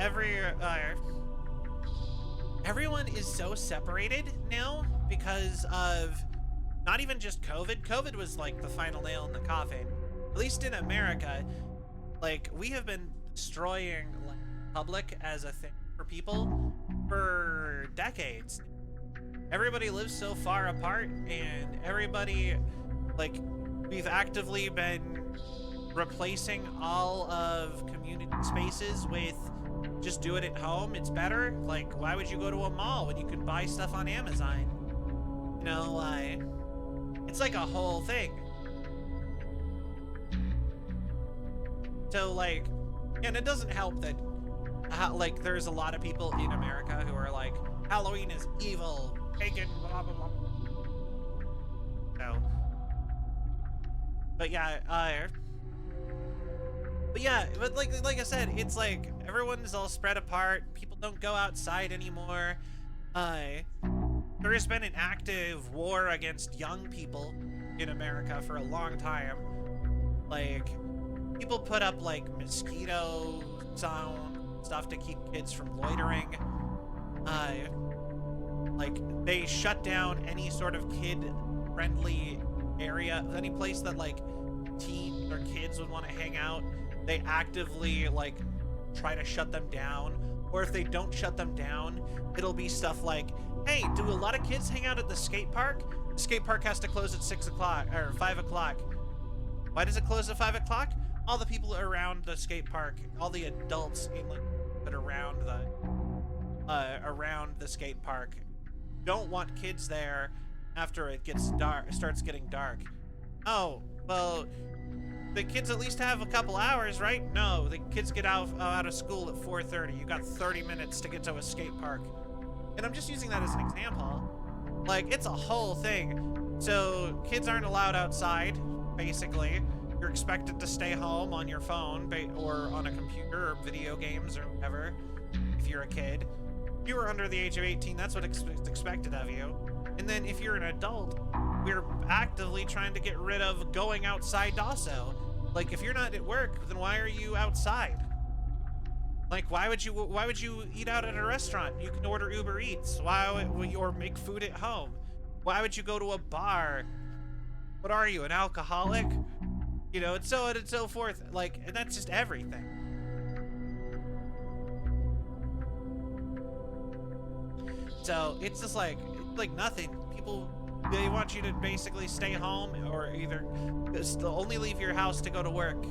everyone is so separated now because of not even just COVID. COVID was like the final nail in the coffin. At least in America, like, we have been destroying like public as a thing for people for decades. Everybody lives so far apart, and everybody, like, we've actively been replacing all of community spaces with just do it at home. It's better. Like, why would you go to a mall when you can buy stuff on Amazon? You know, it's like a whole thing. So, like, and it doesn't help that, like, there's a lot of people in America who are like, Halloween is evil, pagan, blah, blah, blah. So, but yeah, But yeah, but like I said, it's like everyone's all spread apart. People don't go outside anymore. There has been an active war against young people in America for a long time. Like, people put up like mosquito sound stuff to keep kids from loitering. Like, they shut down any sort of kid-friendly area, any place that like teens or kids would want to hang out. They actively like try to shut them down. Or if they don't shut them down, it'll be stuff like, hey, do a lot of kids hang out at the skate park? The skate park has to close at 6 o'clock or 5 o'clock. Why does it close at 5 o'clock? All the people around the skate park, all the adults in like that around the skate park don't want kids there after it gets dark, starts getting dark. Oh, well, the kids at least have a couple hours, right? No, the kids get out of school at 4:30. You got 30 minutes to get to a skate park. And I'm just using that as an example. Like, it's a whole thing. So kids aren't allowed outside, basically. You're expected to stay home on your phone or on a computer or video games or whatever if you're a kid. If you were under the age of 18, that's what is expected of you. And then if you're an adult, we're actively trying to get rid of going outside also. Like, if you're not at work, then why are you outside? Like, why would you eat out at a restaurant? You can order Uber Eats. Or make food at home? Why would you go to a bar? What are you, an alcoholic? You know, and so on and so forth. Like, and that's just everything. So it's just like nothing. People, they want you to basically stay home or either just only leave your house to go to work.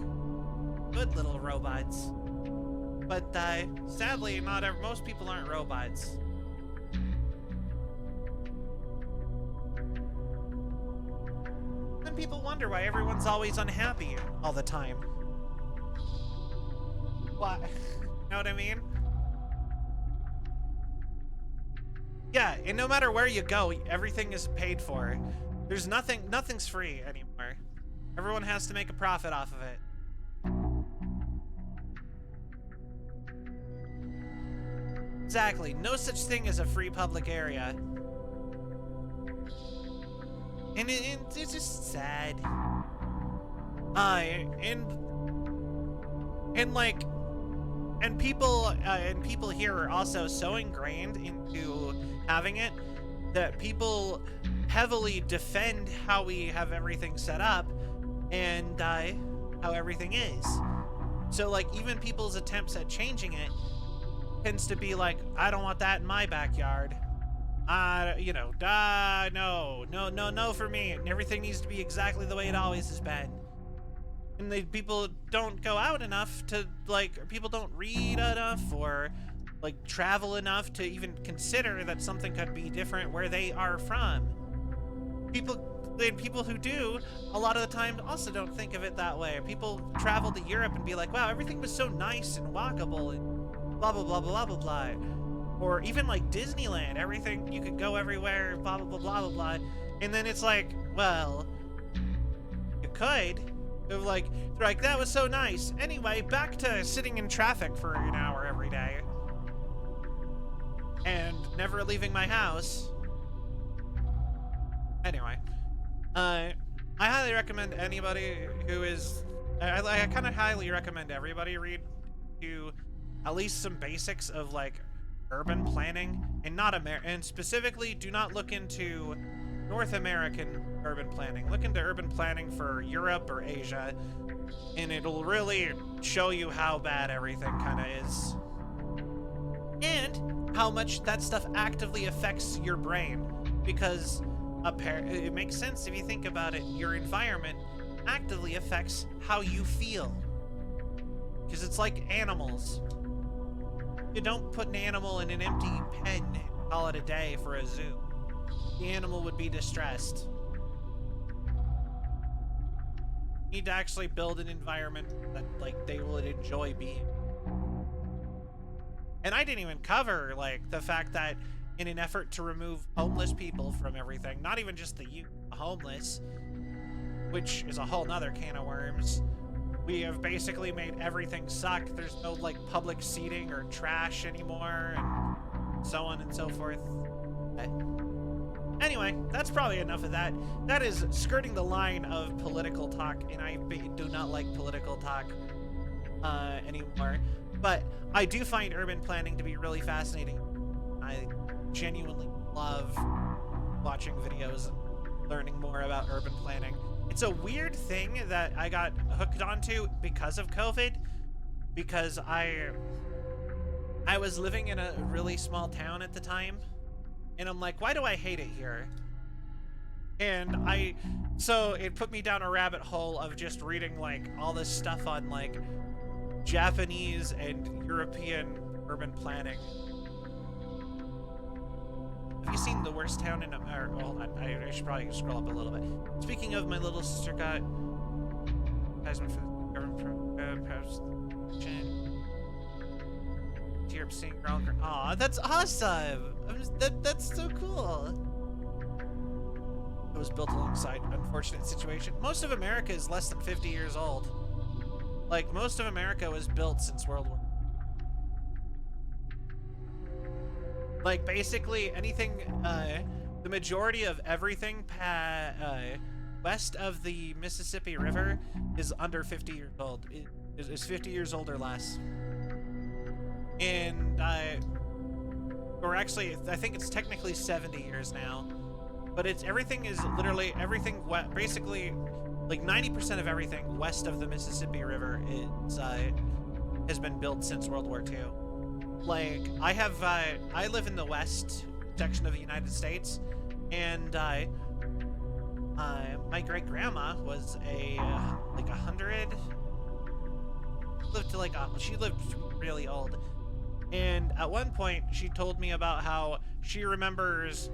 Good little robots. But sadly, most people aren't robots. Then people wonder why everyone's always unhappy all the time. What? Know what I mean? Yeah, and no matter where you go, everything is paid for. There's nothing's free anymore. Everyone has to make a profit off of it. Exactly. No such thing as a free public area. And it's just sad. And people here are also so ingrained into having it that people heavily defend how we have everything set up and how everything is. So like even people's attempts at changing it tends to be like, I don't want that in my backyard. No for me. And everything needs to be exactly the way it always has been. And people don't go out enough to, like, people don't read enough or, like, travel enough to even consider that something could be different where they are from. People who do, a lot of the time, also don't think of it that way. People travel to Europe and be like, wow, everything was so nice and walkable and blah, blah, blah, blah, blah, blah. Or even, like, Disneyland, everything, you could go everywhere, blah, blah, blah, blah, blah, blah. And then it's like, well, you could. They're like, that was so nice. Anyway, back to sitting in traffic for an hour every day. And never leaving my house. Anyway. I highly recommend anybody who is... I kind of highly recommend everybody read to at least some basics of, like, urban planning. And specifically, do not look into North American urban planning. Look into urban planning for Europe or Asia, and it'll really show you how bad everything kind of is. And how much that stuff actively affects your brain. Because it makes sense if you think about it. Your environment actively affects how you feel. Because it's like animals. You don't put an animal in an empty pen and call it a day for a zoo. The animal would be distressed. You need to actually build an environment that, like, they would enjoy being. And I didn't even cover, like, the fact that in an effort to remove homeless people from everything, not even just the homeless, which is a whole nother can of worms, We have basically made everything suck. There's no like public seating or trash anymore, and so on and so forth. Anyway, that's probably enough of that. That is skirting the line of political talk, and I do not like political talk anymore. But I do find urban planning to be really fascinating. I genuinely love watching videos and learning more about urban planning. It's a weird thing that I got hooked onto because of COVID, because I was living in a really small town at the time, and I'm like, why do I hate it here? And so it put me down a rabbit hole of just reading like all this stuff on like Japanese and European urban planning. Have you seen The Worst Town in America? Hold on, I should probably scroll up a little bit. Speaking of, my little sister got advertisement for the government Europe seeing girl. Aw, that's awesome! That's so cool. It was built alongside unfortunate situation. Most of America is less than 50 years old. Like, most of America was built since World War. Like, basically anything, the majority of everything west of the Mississippi River is under 50 years old. Is 50 years old or less. And, or actually, I think it's technically 70 years now. But everything is literally, everything, basically, like 90% of everything west of the Mississippi River has been built since World War II. Like, I live in the west section of the United States, and my great-grandma was like 100, lived to like, she lived really old. And at one point, she told me about how she remembers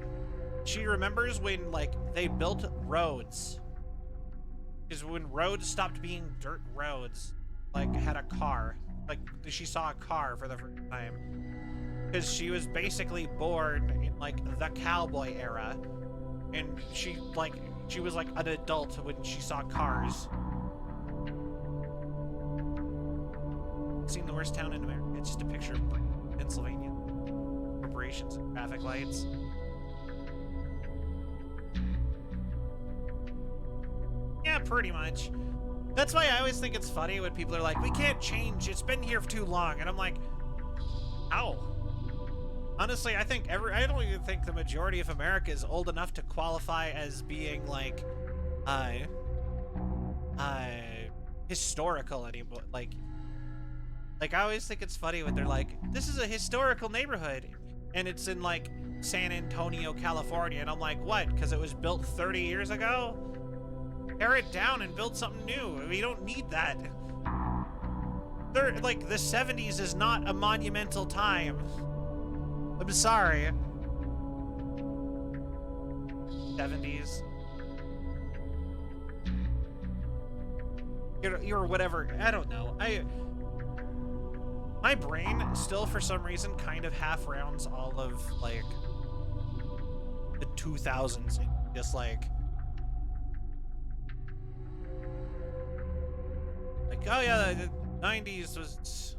when, like, they built roads. Because when roads stopped being dirt roads, like, had a car. Like, she saw a car for the first time. Because she was basically born in, like, the cowboy era. And she was, like, an adult when she saw cars. Seen The Worst Town in America? It's just a picture of Pennsylvania. Corporations and traffic lights. Yeah, pretty much. That's why I always think it's funny when people are like, we can't change, it's been here for too long. And I'm like, ow. Honestly, I don't even think the majority of America is old enough to qualify as being like, historical anymore. Like I always think it's funny when they're like, this is a historical neighborhood, and it's in like San Antonio, California. And I'm like, what? Because it was built 30 years ago? Tear it down and build something new. We don't need that. Like, the 70s is not a monumental time. I'm sorry. 70s. You're whatever. I don't know. My brain still, for some reason, kind of half rounds all of, like, the 2000s. Just like, oh yeah, the 90s was...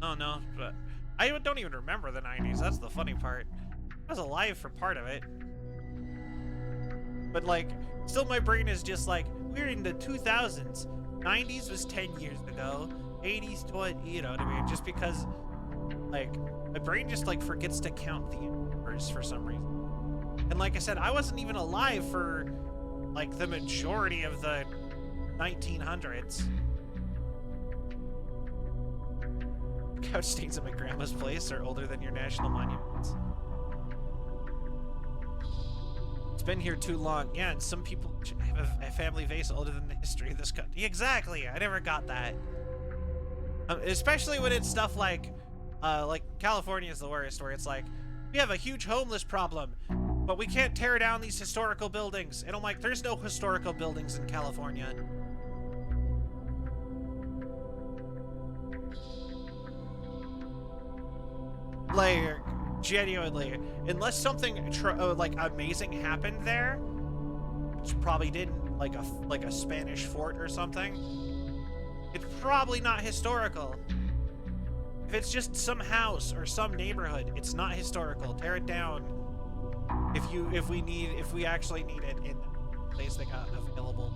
Oh no, but I don't even remember the 90s. That's the funny part. I was alive for part of it. But like, still my brain is just like, we're in the 2000s. 90s was 10 years ago. 80s, you know what I mean? Just because, like, my brain just like forgets to count the years for some reason. And like I said, I wasn't even alive for like the majority of the 1900s. Couch stains at my grandma's place are older than your national monuments. It's been here too long. Yeah, and some people have a family vase older than the history of this country. Exactly, I never got that. Especially when it's stuff like California is the worst, where it's like, we have a huge homeless problem, but we can't tear down these historical buildings. And I'm like, there's no historical buildings in California. Like, genuinely, unless something like amazing happened there, which probably didn't, like a Spanish fort or something, it's probably not historical. If it's just some house or some neighborhood, it's not historical. Tear it down. If we actually need it in the place they got available.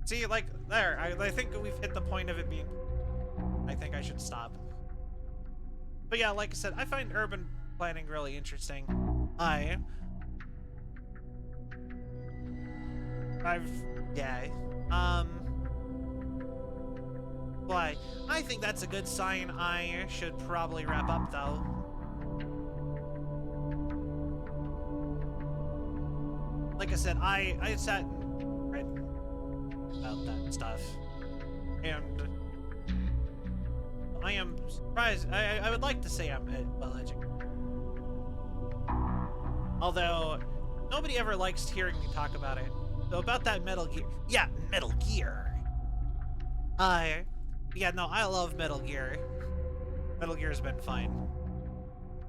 See, like there, I think we've hit the point of it being. I think I should stop. But yeah, like I said, I find urban planning really interesting. Why? I think that's a good sign. I should probably wrap up though. Like I said, I sat and read about that stuff, and I am surprised. I would like to say I'm well educated, although nobody ever likes hearing me talk about it. So about that Metal Gear, yeah, Metal Gear. Yeah, no, I love Metal Gear. Metal Gear's been fine.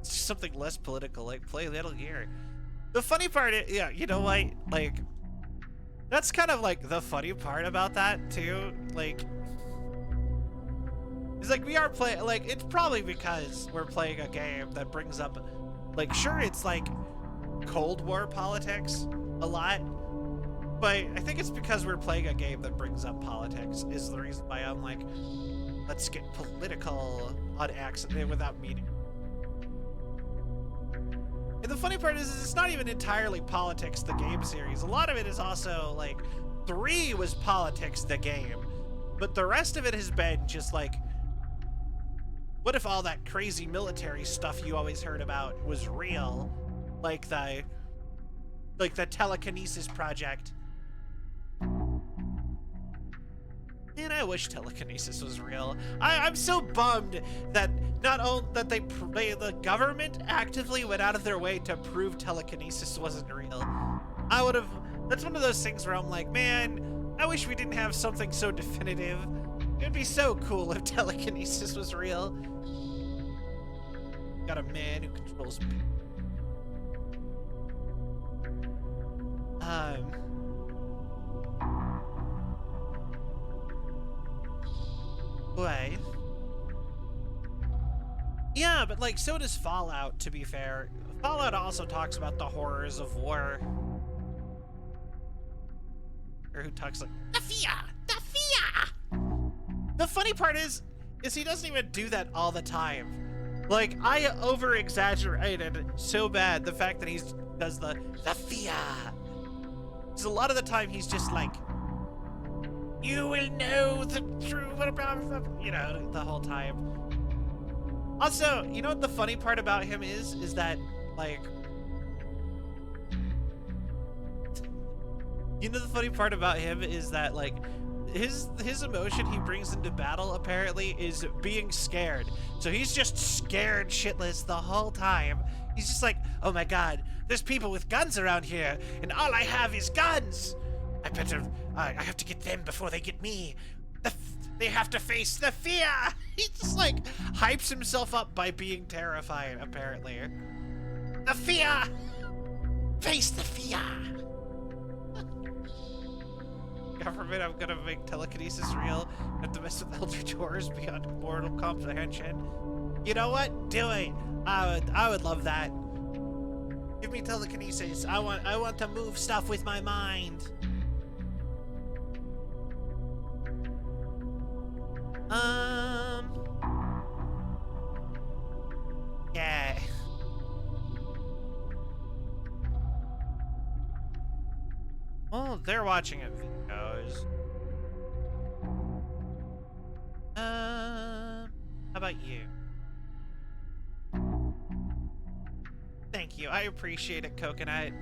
It's just something less political, like play Metal Gear. The funny part is, yeah, you know what? Like, that's kind of like the funny part about that too. Like, it's like we are playing, like, it's probably because we're playing a game that brings up, like, sure, it's like Cold War politics a lot, but I think it's because we're playing a game that brings up politics is the reason why I'm like, let's get political on accident without meaning. And the funny part is it's not even entirely politics, the game series. A lot of it is also like 3 was politics, the game, but the rest of it has been just like, what if all that crazy military stuff you always heard about was real, like the telekinesis project. Man, I wish telekinesis was real. I'm so bummed that not only that the government actively went out of their way to prove telekinesis wasn't real. I would have. That's one of those things where I'm like, man, I wish we didn't have something so definitive. It'd be so cool if telekinesis was real. Got a man who controls. Wait. Yeah, but like, so does Fallout, to be fair. Fallout also talks about the horrors of war. Or who talks like, the fear! The fear! The funny part is he doesn't even do that all the time. Like, I over-exaggerated so bad the fact that he does the fear. Because a lot of the time he's just like, you will know the truth, you know, the whole time. Also, you know what the funny part about him is that, like, you know the funny part about him is that, like, his emotion he brings into battle apparently is being scared. So he's just scared shitless the whole time. He's just like, oh my god, there's people with guns around here, and all I have is guns. I have to get them before they get me. They have to face the fear. He just like hypes himself up by being terrified, apparently. The fear. Face the fear. Government, I'm gonna make telekinesis real. Have to mess with Eldritch horrors beyond mortal comprehension. You know what? Do it. I would love that. Give me telekinesis. I want to move stuff with my mind. Yeah. Well, they're watching it videos. How about you? Thank you. I appreciate it, Coconut.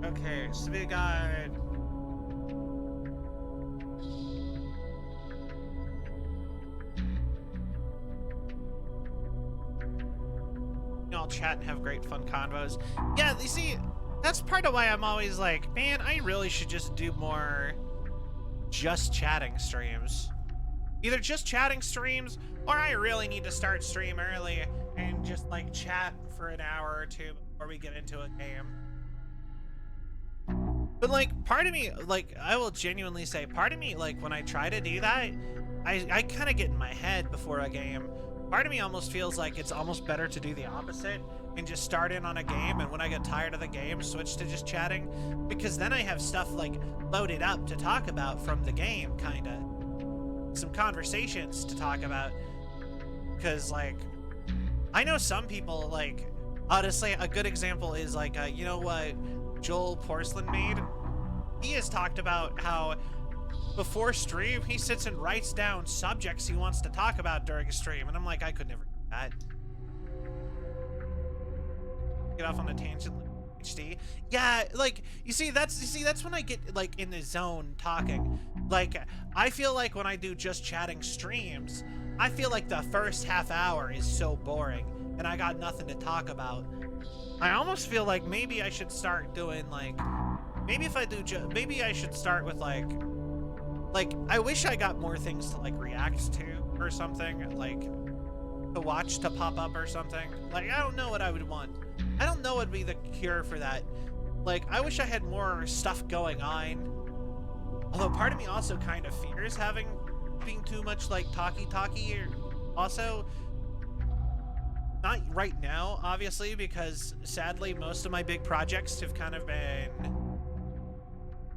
Okay, so we got... all chat and have great fun convos. Yeah, you see, that's part of why I'm always like, man, I really should just do more just chatting streams. Either just chatting streams, or I really need to start stream early and just like chat for an hour or two before we get into a game. But like, part of me, like, I will genuinely say, part of me, like, when I try to do that, I kind of get in my head before a game. Part of me almost feels like it's almost better to do the opposite and just start in on a game, and when I get tired of the game, switch to just chatting, because then I have stuff like loaded up to talk about from the game, kind of. Some conversations to talk about, because like, I know some people, like, honestly, a good example is like, you know what Joel Porcelain made? He has talked about how before stream, he sits and writes down subjects he wants to talk about during a stream, and I'm like, I could never do that. Get off on a tangent, HD. Yeah, like, you see, that's when I get like in the zone talking. Like, I feel like when I do just chatting streams, I feel like the first half hour is so boring, and I got nothing to talk about. I almost feel like maybe I should start doing like, maybe if I do, maybe I should start with like, I wish I got more things to like react to or something, like to watch to pop up or something. Like, I don't know what I would want. I don't know what would be the cure for that. Like, I wish I had more stuff going on. Although part of me also kind of fears being too much like talky or also not right now, obviously, because sadly most of my big projects have kind of been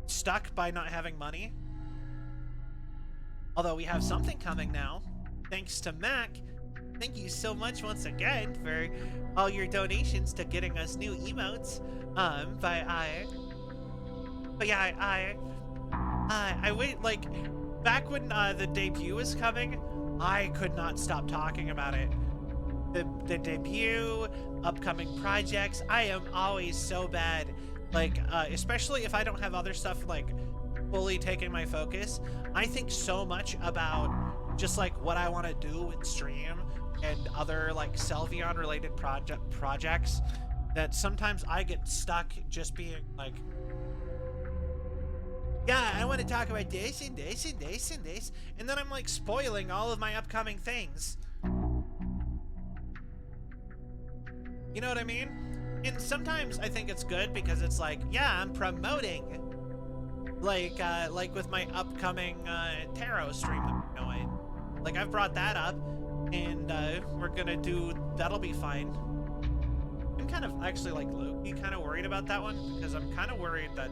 stuck by not having money. Although we have something coming now, thanks to Mac. Thank you so much once again for all your donations to getting us new emotes. But yeah, I wait, like, back when the debut was coming, I could not stop talking about it. The debut, upcoming projects, I am always so bad. Like, especially if I don't have other stuff, like, fully taking my focus. I think so much about just, like, what I want to do with stream and other, like, Selvion related projects that sometimes I get stuck just being, like, yeah, I want to talk about this and this and this and this, and then I'm like spoiling all of my upcoming things. You know what I mean? And sometimes I think it's good because it's like, yeah, I'm promoting, like with my upcoming tarot stream that we're doing. Like, I've brought that up, and we're gonna do, that'll be fine. I'm kind of actually like low-key kind of worried about that one, because I'm kind of worried that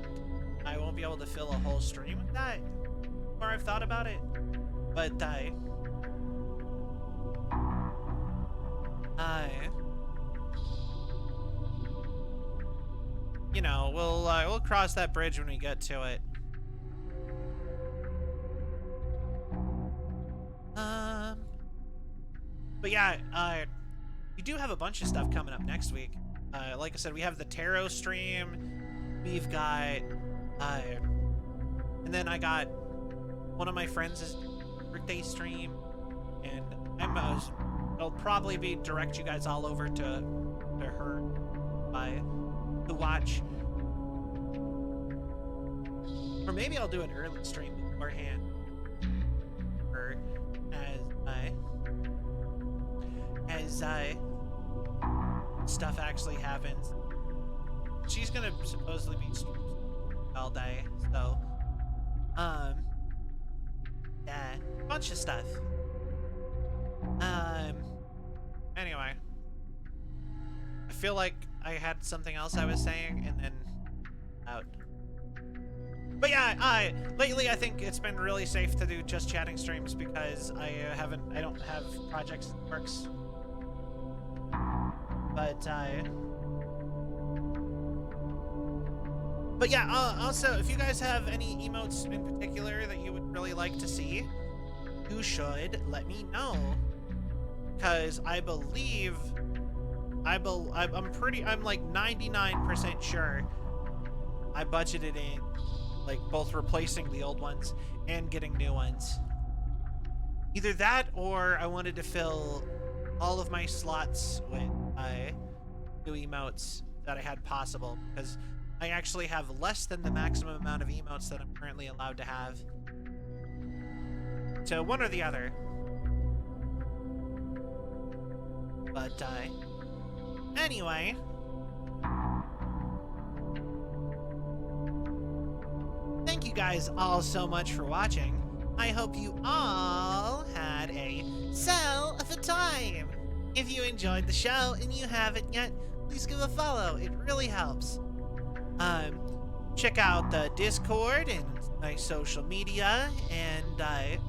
I won't be able to fill a whole stream with that, or I've thought about it, but you know, we'll cross that bridge when we get to it. But yeah, we do have a bunch of stuff coming up next week. Like I said, we have the tarot stream. We've got, and then I got one of my friends' birthday stream, and I'll probably direct you guys all over to her to watch, or maybe I'll do an early stream beforehand, or as stuff actually happens. She's gonna supposedly be all day, so yeah, bunch of stuff. Anyway, I feel like I had something else I was saying and then out. But yeah, lately I think it's been really safe to do just chatting streams because I don't have projects in the works. But yeah, also, if you guys have any emotes in particular that you would really like to see, you should let me know. Because I'm like 99% sure I budgeted in, like, both replacing the old ones and getting new ones. Either that, or I wanted to fill all of my slots with new emotes that I had possible, because I actually have less than the maximum amount of emotes that I'm currently allowed to have. to one or the other. But, anyway. Thank you guys all so much for watching. I hope you all had a cell of a time. If you enjoyed the show and you haven't yet, please give a follow. It really helps. Check out the Discord and my social media and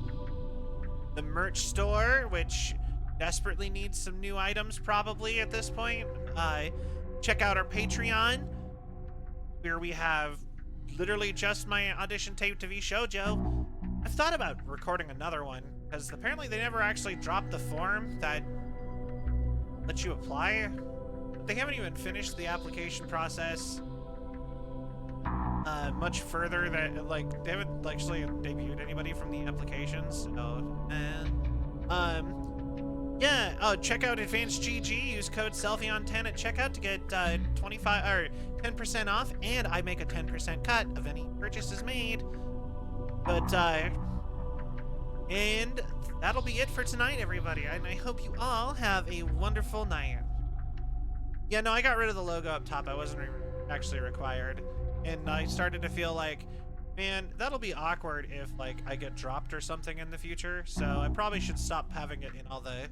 the merch store, which desperately needs some new items probably at this point. Check out our Patreon, where we have literally just my audition tape to V Shoujo. I've thought about recording another one, because apparently they never actually dropped the form that lets you apply. They haven't even finished the application process much further. That like they haven't actually debuted anybody from the applications. So, yeah. Oh, check out Advanced GG. Use code Selfie10 at checkout to get 25 or 10% off, and I make a 10% cut of any purchases made. But and that'll be it for tonight, everybody. And I hope you all have a wonderful night. Yeah, no, I got rid of the logo up top. I wasn't actually required. And I started to feel like, man, that'll be awkward if, like, I get dropped or something in the future. So I probably should stop having it in all the...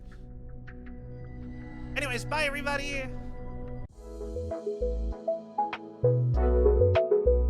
Anyways, bye, everybody!